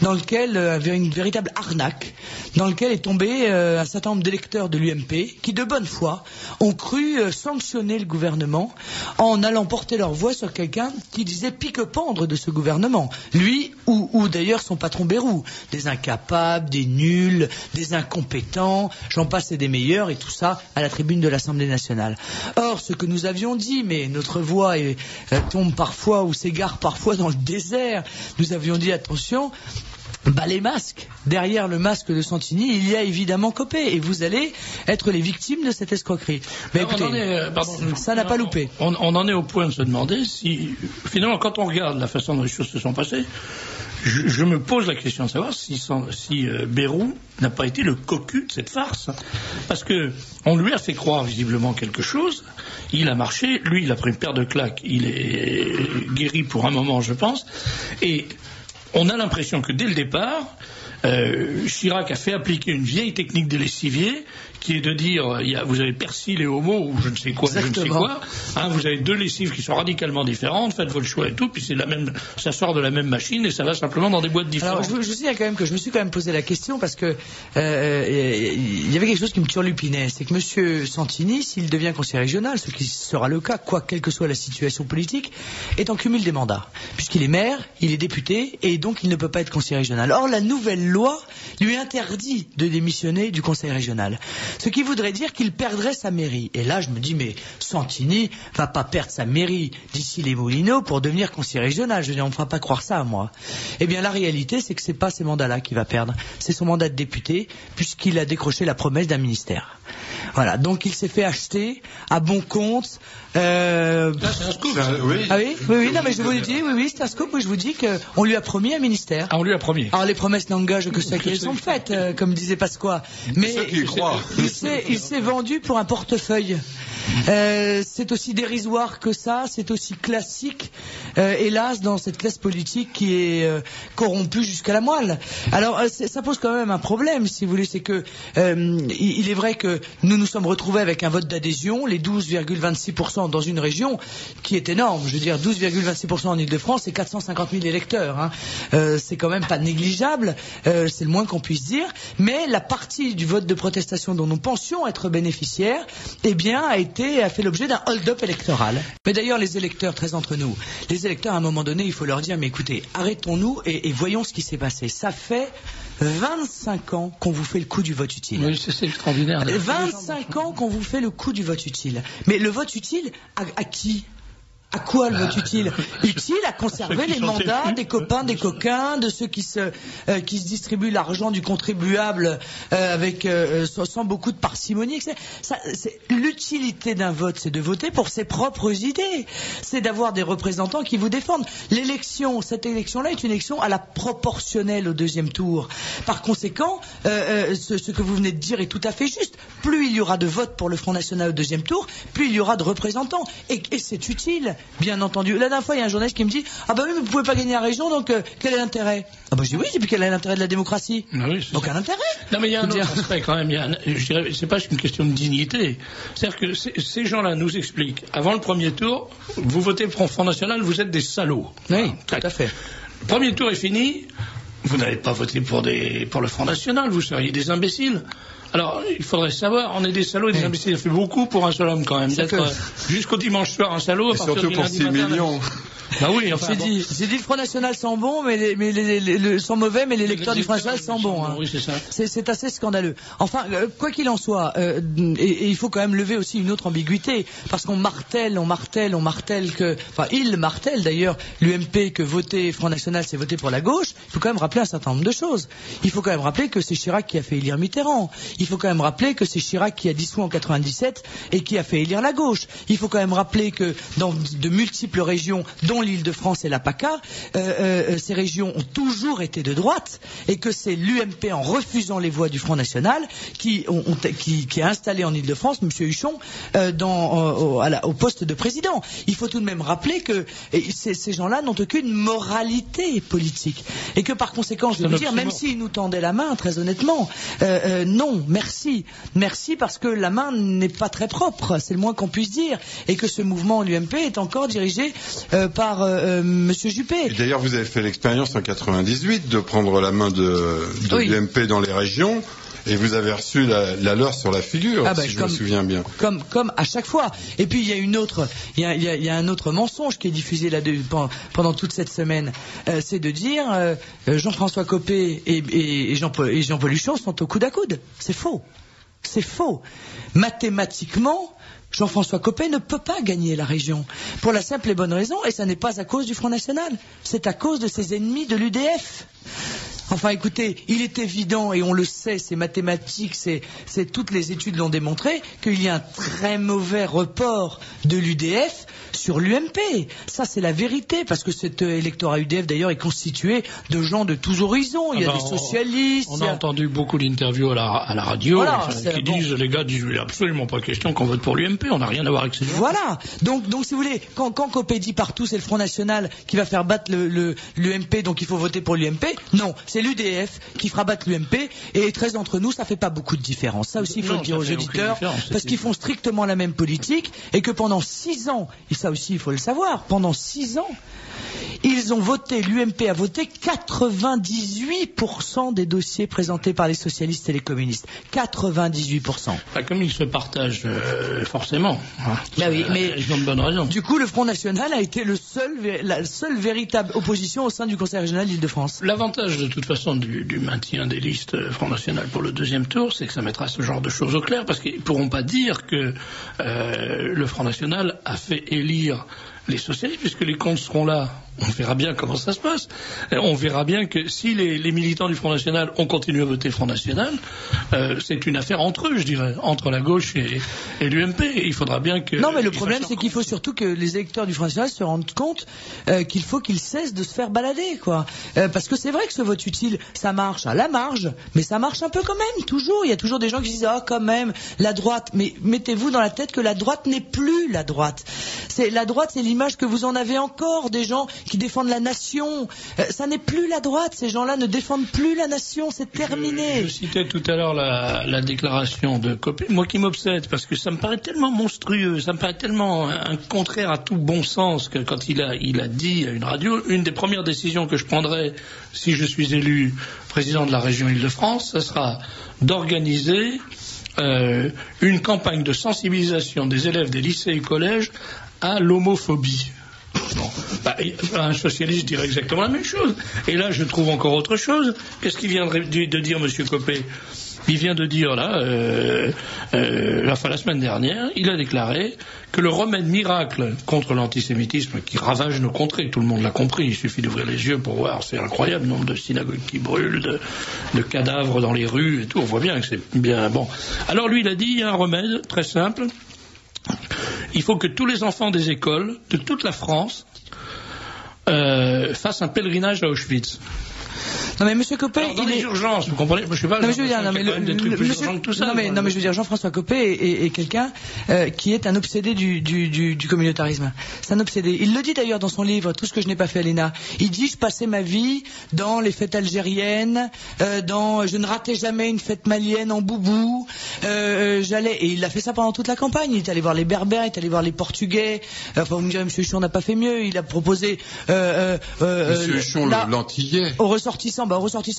dans lequel une véritable arnaque, dans lequel est tombé un certain nombre d'électeurs de l'UMP qui, de bonne foi, ont cru sanctionner le gouvernement en allant porter leur voix sur quelqu'un qui disait pique-pendre de ce gouvernement. Lui ou d'ailleurs son patron Bayrou, des incapables, des nuls, des incompétents, j'en passe et des meilleurs, et tout ça à la tribune de l'Assemblée nationale. Or, ce que nous avions dit, mais notre voix tombe parfois ou s'égare parfois dans le désert, nous avions dit attention, les masques. Derrière le masque de Santini, il y a évidemment Copé, et vous allez être les victimes de cette escroquerie. Mais écoutez, ça n'a pas loupé. On en est au point de se demander si, finalement, quand on regarde la façon dont les choses se sont passées, je me pose la question de savoir si Bayrou n'a pas été le cocu de cette farce. Parce que on lui a fait croire visiblement quelque chose, il a marché, lui il a pris une paire de claques, il est guéri pour un moment je pense, et on a l'impression que dès le départ, Chirac a fait appliquer une vieille technique des lessiviers, qui est de dire, vous avez persil et homo, ou je ne sais quoi, vous avez 2 lessives qui sont radicalement différentes, faites votre choix et tout, puis ça sort de la même machine et ça va simplement dans des boîtes différentes. Alors, je sais quand même que je me suis quand même posé la question parce que il y avait quelque chose qui me turlupinait, c'est que monsieur Santini, s'il devient conseiller régional, ce qui sera le cas, quelle que soit la situation politique, est en cumul des mandats, puisqu'il est maire, il est député, et donc il ne peut pas être conseiller régional. Or, la nouvelle loi lui interdit de démissionner du conseil régional. Ce qui voudrait dire qu'il perdrait sa mairie. Et là, je me dis, mais Santini va pas perdre sa mairie d'ici les Moulineaux pour devenir conseiller régional. Je veux dire, on ne fera pas croire ça à moi. Eh bien, la réalité, c'est que c'est pas ces mandats-là qu'il va perdre. C'est son mandat de député, puisqu'il a décroché la promesse d'un ministère. Voilà. Donc, il s'est fait acheter à bon compte. Là, c'est un scoop. Oui. Ah oui, non, mais je vous le dis, oui, c'est un scoop. Oui, je vous dis qu'on lui a promis un ministère. Ah, on lui a promis. Alors, les promesses n'engagent que ceux qui elles sont faites, comme disait Pasqua. Mais il s'est vendu pour un portefeuille. C'est aussi dérisoire que ça, c'est aussi classique, hélas, dans cette classe politique qui est corrompue jusqu'à la moelle. Alors, ça pose quand même un problème, si vous voulez, c'est que il est vrai que nous nous sommes retrouvés avec un vote d'adhésion, les 12,26% dans une région qui est énorme. Je veux dire, 12,26% en Ile-de-France, c'est 450 000 électeurs. Hein. C'est quand même pas négligeable, c'est le moins qu'on puisse dire. Mais la partie du vote de protestation dont nous pensions être bénéficiaires, eh bien, a fait l'objet d'un hold-up électoral. Mais d'ailleurs, les électeurs, très entre nous, les électeurs, à un moment donné, il faut leur dire, mais écoutez, arrêtons-nous et voyons ce qui s'est passé. Ça fait 25 ans qu'on vous fait le coup du vote utile. Oui, c'est extraordinaire. 25 ans qu'on vous fait le coup du vote utile. Mais le vote utile, à qui ? À quoi le vote utile? Utile à conserver les mandats des copains, des coquins, de ceux qui se distribuent l'argent du contribuable sans beaucoup de parcimonie. L'utilité d'un vote, c'est de voter pour ses propres idées. C'est d'avoir des représentants qui vous défendent. Cette élection-là est une élection à la proportionnelle au deuxième tour. Par conséquent, ce que vous venez de dire est tout à fait juste. Plus il y aura de votes pour le Front National au deuxième tour, plus il y aura de représentants. Et c'est utile. Bien entendu. La dernière fois, il y a un journaliste qui me dit « Ah bah oui, mais vous pouvez pas gagner la région, donc quel est l'intérêt ?» Ah bah je dis oui, puis quel est l'intérêt de la démocratie? Oui, aucun intérêt. Non mais il y a un autre aspect quand même, je dirais, c'est pas une question de dignité. C'est-à-dire que ces gens-là nous expliquent, avant le premier tour, vous votez pour le Front National, vous êtes des salauds. Oui, tout à fait. Le premier tour est fini, vous n'avez pas voté pour le Front National, vous seriez des imbéciles. Alors, il faudrait savoir, on est des salauds et des imbéciles. Ça fait beaucoup pour un seul homme quand même. D'être jusqu'au dimanche soir un salaud à partir surtout du pour lundi 6 matin. millions. Bah oui, enfin, c'est dit le Front National sent bon, sont mauvais, mais les électeurs du Front National sont bons. Hein. Oui, c'est ça. C'est assez scandaleux. Enfin, quoi qu'il en soit, et il faut quand même lever aussi une autre ambiguïté, parce qu'on martèle que, enfin, il martèle d'ailleurs l'UMP que voter Front National, c'est voter pour la gauche. Il faut quand même rappeler un certain nombre de choses. Il faut quand même rappeler que c'est Chirac qui a fait élire Mitterrand. Il faut quand même rappeler que c'est Chirac qui a dissous en 97 et qui a fait élire la gauche. Il faut quand même rappeler que dans de multiples régions, dont l'Île-de-France et la PACA, ces régions ont toujours été de droite et que c'est l'UMP en refusant les voix du Front National qui a installé en Île-de-France M. Huchon au poste de président. Il faut tout de même rappeler que ces gens-là n'ont aucune moralité politique et que par conséquent, je veux dire, même s'ils nous tendaient la main, très honnêtement, non, merci parce que la main n'est pas très propre, c'est le moins qu'on puisse dire, et que ce mouvement l'UMP est encore dirigé par Monsieur Juppé. Et d'ailleurs, vous avez fait l'expérience en 98 de prendre la main de l'UMP dans les régions. Et vous avez reçu la leur sur la figure, si je me souviens bien. Comme à chaque fois. Et puis il y a un autre mensonge qui est diffusé là pendant toute cette semaine, c'est de dire Jean-François Copé et Jean-Paul Huchon sont au coude à coude. C'est faux. C'est faux. Mathématiquement, Jean-François Copé ne peut pas gagner la région. Pour la simple et bonne raison, et ça n'est pas à cause du Front National, c'est à cause de ses ennemis de l'UDF. Enfin écoutez, il est évident, et on le sait, c'est mathématique, toutes les études l'ont démontré, qu'il y a un très mauvais report de l'UDF sur l'UMP. Ça c'est la vérité, parce que cet électorat UDF d'ailleurs est constitué de gens de tous horizons. Il y a des socialistes. On a entendu beaucoup d'interviews à la radio qui disent, les gars disent, il n'y a absolument pas question qu'on vote pour l'UMP, on n'a rien à voir avec ces gens. Voilà, donc si vous voulez, quand Copé dit partout c'est le Front National qui va faire battre l'UMP, donc il faut voter pour l'UMP, non, c'est l'UDF qui fera battre l'UMP, et 13 d'entre nous, ça fait pas beaucoup de différence. Ça aussi, il faut le dire aux auditeurs, parce qu'ils font strictement la même politique, et que pendant 6 ans, et ça aussi il faut le savoir, pendant 6 ans, l'UMP a voté 98% des dossiers présentés par les socialistes et les communistes. 98%. Comme ils se partagent forcément. Bah oui, mais ils ont de bonnes raisons. Du coup, le Front National a été la seule véritable opposition au sein du Conseil régional d'Île-de-France. L'avantage de toute façon du maintien des listes Front National pour le deuxième tour, c'est que ça mettra ce genre de choses au clair, parce qu'ils ne pourront pas dire que le Front National a fait élire les socialistes, puisque les comptes seront là. On verra bien comment ça se passe. On verra bien que si les militants du Front National ont continué à voter Front National, c'est une affaire entre eux, je dirais, entre la gauche et l'UMP. Il faudra bien que... Non, mais le problème, c'est qu'il faut surtout que les électeurs du Front National se rendent compte qu'il faut qu'ils cessent de se faire balader, quoi. Parce que c'est vrai que ce vote utile, ça marche à la marge, mais ça marche un peu quand même, toujours. Il y a toujours des gens qui disent, quand même, la droite. Mais mettez-vous dans la tête que la droite n'est plus la droite. La droite, c'est l'image que vous en avez encore, des gens qui défendent la nation. Ça n'est plus la droite, ces gens-là ne défendent plus la nation, c'est terminé. Je citais tout à l'heure la déclaration de Copé, moi qui m'obsède, parce que ça me paraît tellement monstrueux, ça me paraît tellement un contraire à tout bon sens, que quand il a dit à une radio, une des premières décisions que je prendrai si je suis élu président de la région Île-de-France, ce sera d'organiser une campagne de sensibilisation des élèves des lycées et collèges à l'homophobie. Bon. Un socialiste dirait exactement la même chose. Et là, je trouve encore autre chose. Qu'est-ce qu'il vient de dire, M. Copé ? il vient de dire là, la semaine dernière, il a déclaré que le remède miracle contre l'antisémitisme qui ravage nos contrées, tout le monde l'a compris, il suffit d'ouvrir les yeux pour voir, c'est incroyable, le nombre de synagogues qui brûlent, de cadavres dans les rues et tout, on voit bien que c'est bien bon. Alors lui, il a dit, il y a un remède très simple, il faut que tous les enfants des écoles de toute la France fassent un pèlerinage à Auschwitz. Non mais Monsieur Copé, dans les urgences, vous comprenez? Je sais pas. Non mais je veux dire, Jean-François Copé est quelqu'un qui est un obsédé du communautarisme. C'est un obsédé. Il le dit d'ailleurs dans son livre Tout ce que je n'ai pas fait à l'ENA. Il dit je passais ma vie dans les fêtes algériennes, je ne ratais jamais une fête malienne en boubou. Et il a fait ça pendant toute la campagne. Il est allé voir les Berbères, il est allé voir les Portugais. Enfin vous me direz Monsieur Huchon n'a pas fait mieux. Il a proposé Monsieur Huchon l'antillais aux ressortissants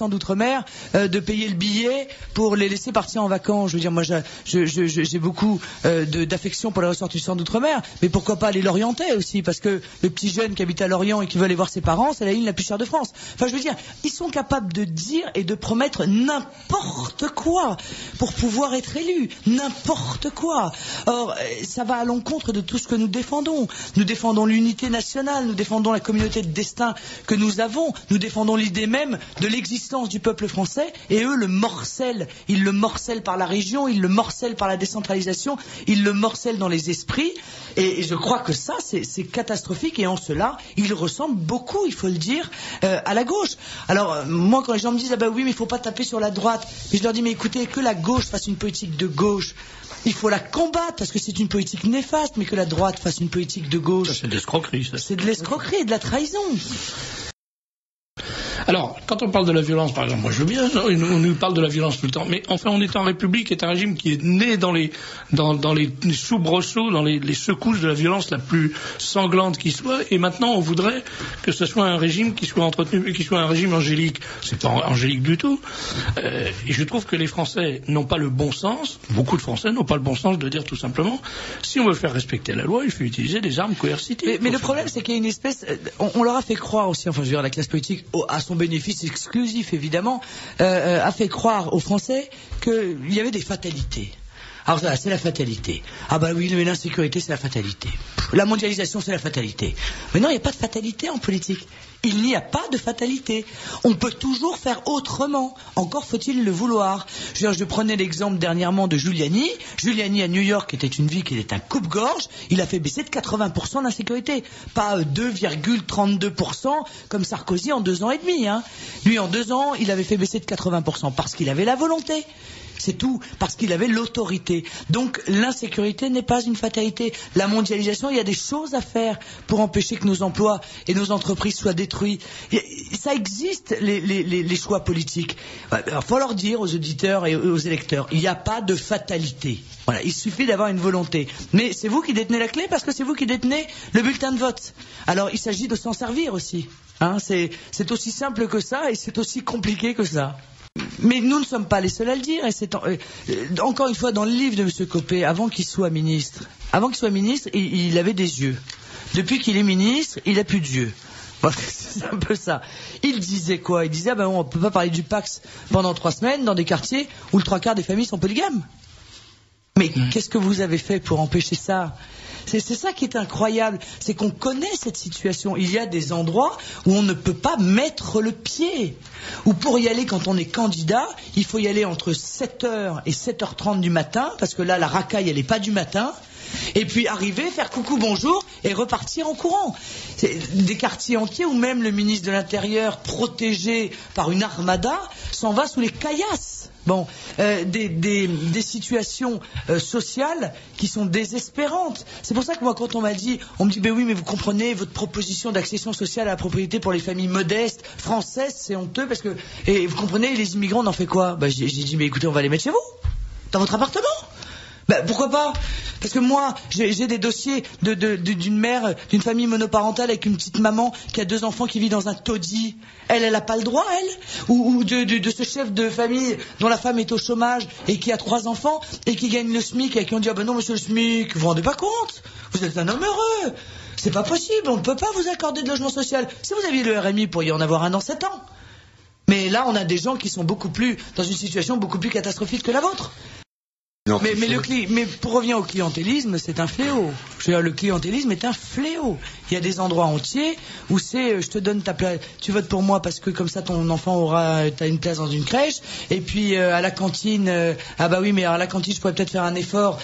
d'outre-mer de payer le billet pour les laisser partir en vacances. Je veux dire, moi j'ai beaucoup d'affection pour les ressortissants d'outre-mer, mais pourquoi pas aller l'Orientais aussi, parce que le petit jeune qui habite à Lorient et qui veut aller voir ses parents, c'est la ligne la plus chère de France. Enfin, je veux dire, ils sont capables de dire et de promettre n'importe quoi pour pouvoir être élus, n'importe quoi. Or, ça va à l'encontre de tout ce que nous défendons. Nous défendons l'unité nationale, nous défendons la communauté de destin que nous avons, nous défendons l'idée même de l'existence du peuple français, et eux le morcellent. Ils le morcellent par la région, ils le morcellent par la décentralisation, ils le morcellent dans les esprits, et je crois que ça c'est catastrophique, et en cela ils ressemblent beaucoup, il faut le dire, à la gauche. Alors moi quand les gens me disent ah ben oui mais il faut pas taper sur la droite, et je leur dis mais écoutez, que la gauche fasse une politique de gauche, il faut la combattre parce que c'est une politique néfaste, mais que la droite fasse une politique de gauche, c'est de l'escroquerie, ça. C'est de l'escroquerie et de la trahison. Alors, quand on parle de la violence, par exemple, moi je veux bien, on nous parle de la violence tout le temps, mais enfin on est en République, qui est un régime qui est né dans les soubresauts, dans les secousses de la violence la plus sanglante qui soit, et maintenant on voudrait que ce soit un régime qui soit entretenu, qui soit un régime angélique. C'est pas angélique du tout. Et je trouve que les Français n'ont pas le bon sens, beaucoup de Français n'ont pas le bon sens de dire tout simplement, si on veut faire respecter la loi, il faut utiliser des armes coercitives. Mais le problème c'est qu'il y a une espèce, on leur a fait croire aussi, enfin je veux dire la classe politique, à son bénéfice exclusif évidemment, a fait croire aux Français qu'il y avait des fatalités. Alors ça, c'est la fatalité. Ah bah oui, mais l'insécurité, c'est la fatalité. La mondialisation, c'est la fatalité. Mais non, il n'y a pas de fatalité en politique. Il n'y a pas de fatalité. On peut toujours faire autrement. Encore faut-il le vouloir. Je prenais l'exemple dernièrement de Giuliani. Giuliani à New York était une ville qui était un coupe-gorge. Il a fait baisser de 80% l'insécurité. Pas 2,32% comme Sarkozy en 2 ans et demi. Hein. Lui, en 2 ans, il avait fait baisser de 80% parce qu'il avait la volonté. C'est tout, parce qu'il avait l'autorité. Donc l'insécurité n'est pas une fatalité. La mondialisation, il y a des choses à faire pour empêcher que nos emplois et nos entreprises soient détruits. Ça existe, les choix politiques. Il faut leur dire aux auditeurs et aux électeurs, il n'y a pas de fatalité. Voilà, il suffit d'avoir une volonté. Mais c'est vous qui détenez la clé, parce que c'est vous qui détenez le bulletin de vote. Alors il s'agit de s'en servir aussi. Hein, c'est aussi simple que ça, et c'est aussi compliqué que ça. Mais nous ne sommes pas les seuls à le dire, et c'est encore une fois dans le livre de M. Copé, avant qu'il soit ministre, il avait des yeux. Depuis qu'il est ministre, il n'a plus d'yeux. Voilà, c'est un peu ça. Il disait quoi? Il disait on ne peut pas parler du Pax pendant 3 semaines dans des quartiers où le 3/4 des familles sont polygames. Mais qu'est-ce que vous avez fait pour empêcher ça? C'est ça qui est incroyable, c'est qu'on connaît cette situation. Il y a des endroits où on ne peut pas mettre le pied. Ou pour y aller quand on est candidat, il faut y aller entre 7h et 7h30 du matin, parce que là la racaille elle n'est pas du matin. Et puis arriver, faire coucou bonjour et repartir en courant. C'est des quartiers entiers où même le ministre de l'Intérieur, protégé par une armada, s'en va sous les caillasses. Bon, des situations sociales qui sont désespérantes. C'est pour ça que moi, quand on me dit ben oui, mais vous comprenez, votre proposition d'accession sociale à la propriété pour les familles modestes françaises, c'est honteux parce que, et vous comprenez, les immigrants, on en fait quoi? J'ai dit, mais écoutez, on va les mettre chez vous, dans votre appartement. Pourquoi pas? Parce que moi, j'ai des dossiers d'une mère, d'une famille monoparentale avec une petite maman qui a 2 enfants qui vit dans un taudis. Elle a pas le droit, elle? Ou de ce chef de famille dont la femme est au chômage et qui a 3 enfants et qui gagne le SMIC et qui ont dit non monsieur le SMIC, vous vous rendez pas compte? Vous êtes un homme heureux. C'est pas possible, on ne peut pas vous accorder de logement social. Si vous aviez le RMI, vous pourriez en avoir un dans 7 ans. Mais là, on a des gens qui sont dans une situation beaucoup plus catastrophique que la vôtre. Mais pour revenir au clientélisme, c'est un fléau. Je veux dire, le clientélisme est un fléau. Il y a des endroits entiers où c'est je te donne ta place, tu votes pour moi parce que comme ça ton enfant t'as une place dans une crèche. Et puis à la cantine, ah bah oui, mais à la cantine je pourrais peut-être faire un effort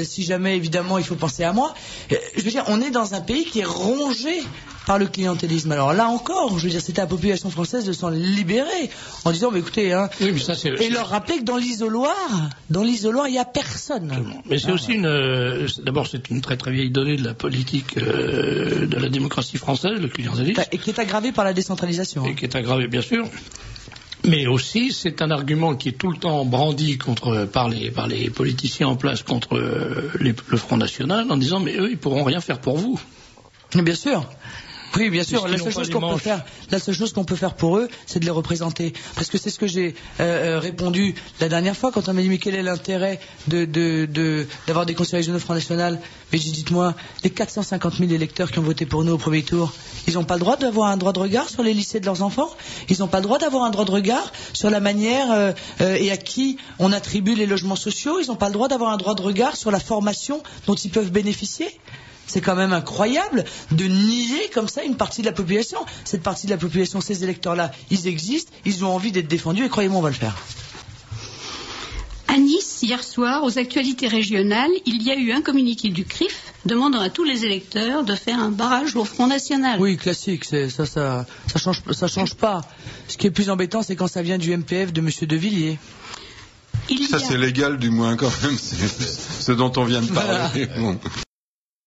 si jamais évidemment il faut penser à moi. Je veux dire, on est dans un pays qui est rongé par le clientélisme. Alors là encore, je veux dire, c'était à la population française de s'en libérer en disant, mais écoutez, hein, oui, mais ça, et leur rappeler que dans l'isoloir, il n'y a personne. Mais c'est aussi d'abord, c'est une très très vieille donnée de la politique de la démocratie française, le clientélisme. Et qui est aggravé par la décentralisation. Et qui est aggravé, bien sûr. Mais aussi, c'est un argument qui est tout le temps brandi par les politiciens en place contre le Front National en disant, mais eux, ils pourront rien faire pour vous. Bien sûr. Oui, bien sûr. La seule chose qu'on peut faire pour eux, c'est de les représenter. Parce que c'est ce que j'ai répondu la dernière fois quand on m'a dit mais quel est l'intérêt d'avoir des conseillers régionaux Front National. Mais j'ai dit, dites-moi, les 450 000 électeurs qui ont voté pour nous au premier tour, ils n'ont pas le droit d'avoir un droit de regard sur les lycées de leurs enfants. Ils n'ont pas le droit d'avoir un droit de regard sur la manière et à qui on attribue les logements sociaux. Ils n'ont pas le droit d'avoir un droit de regard sur la formation dont ils peuvent bénéficier. C'est quand même incroyable de nier comme ça une partie de la population. Cette partie de la population, ces électeurs-là, ils existent, ils ont envie d'être défendus et croyez-moi, on va le faire. À Nice, hier soir, aux actualités régionales, il y a eu un communiqué du CRIF demandant à tous les électeurs de faire un barrage au Front National. Oui, classique, ça change pas. Ce qui est plus embêtant, c'est quand ça vient du MPF de M. De Villiers. Ça, c'est légal du moins quand même, c'est ce dont on vient de parler. Voilà. Bon.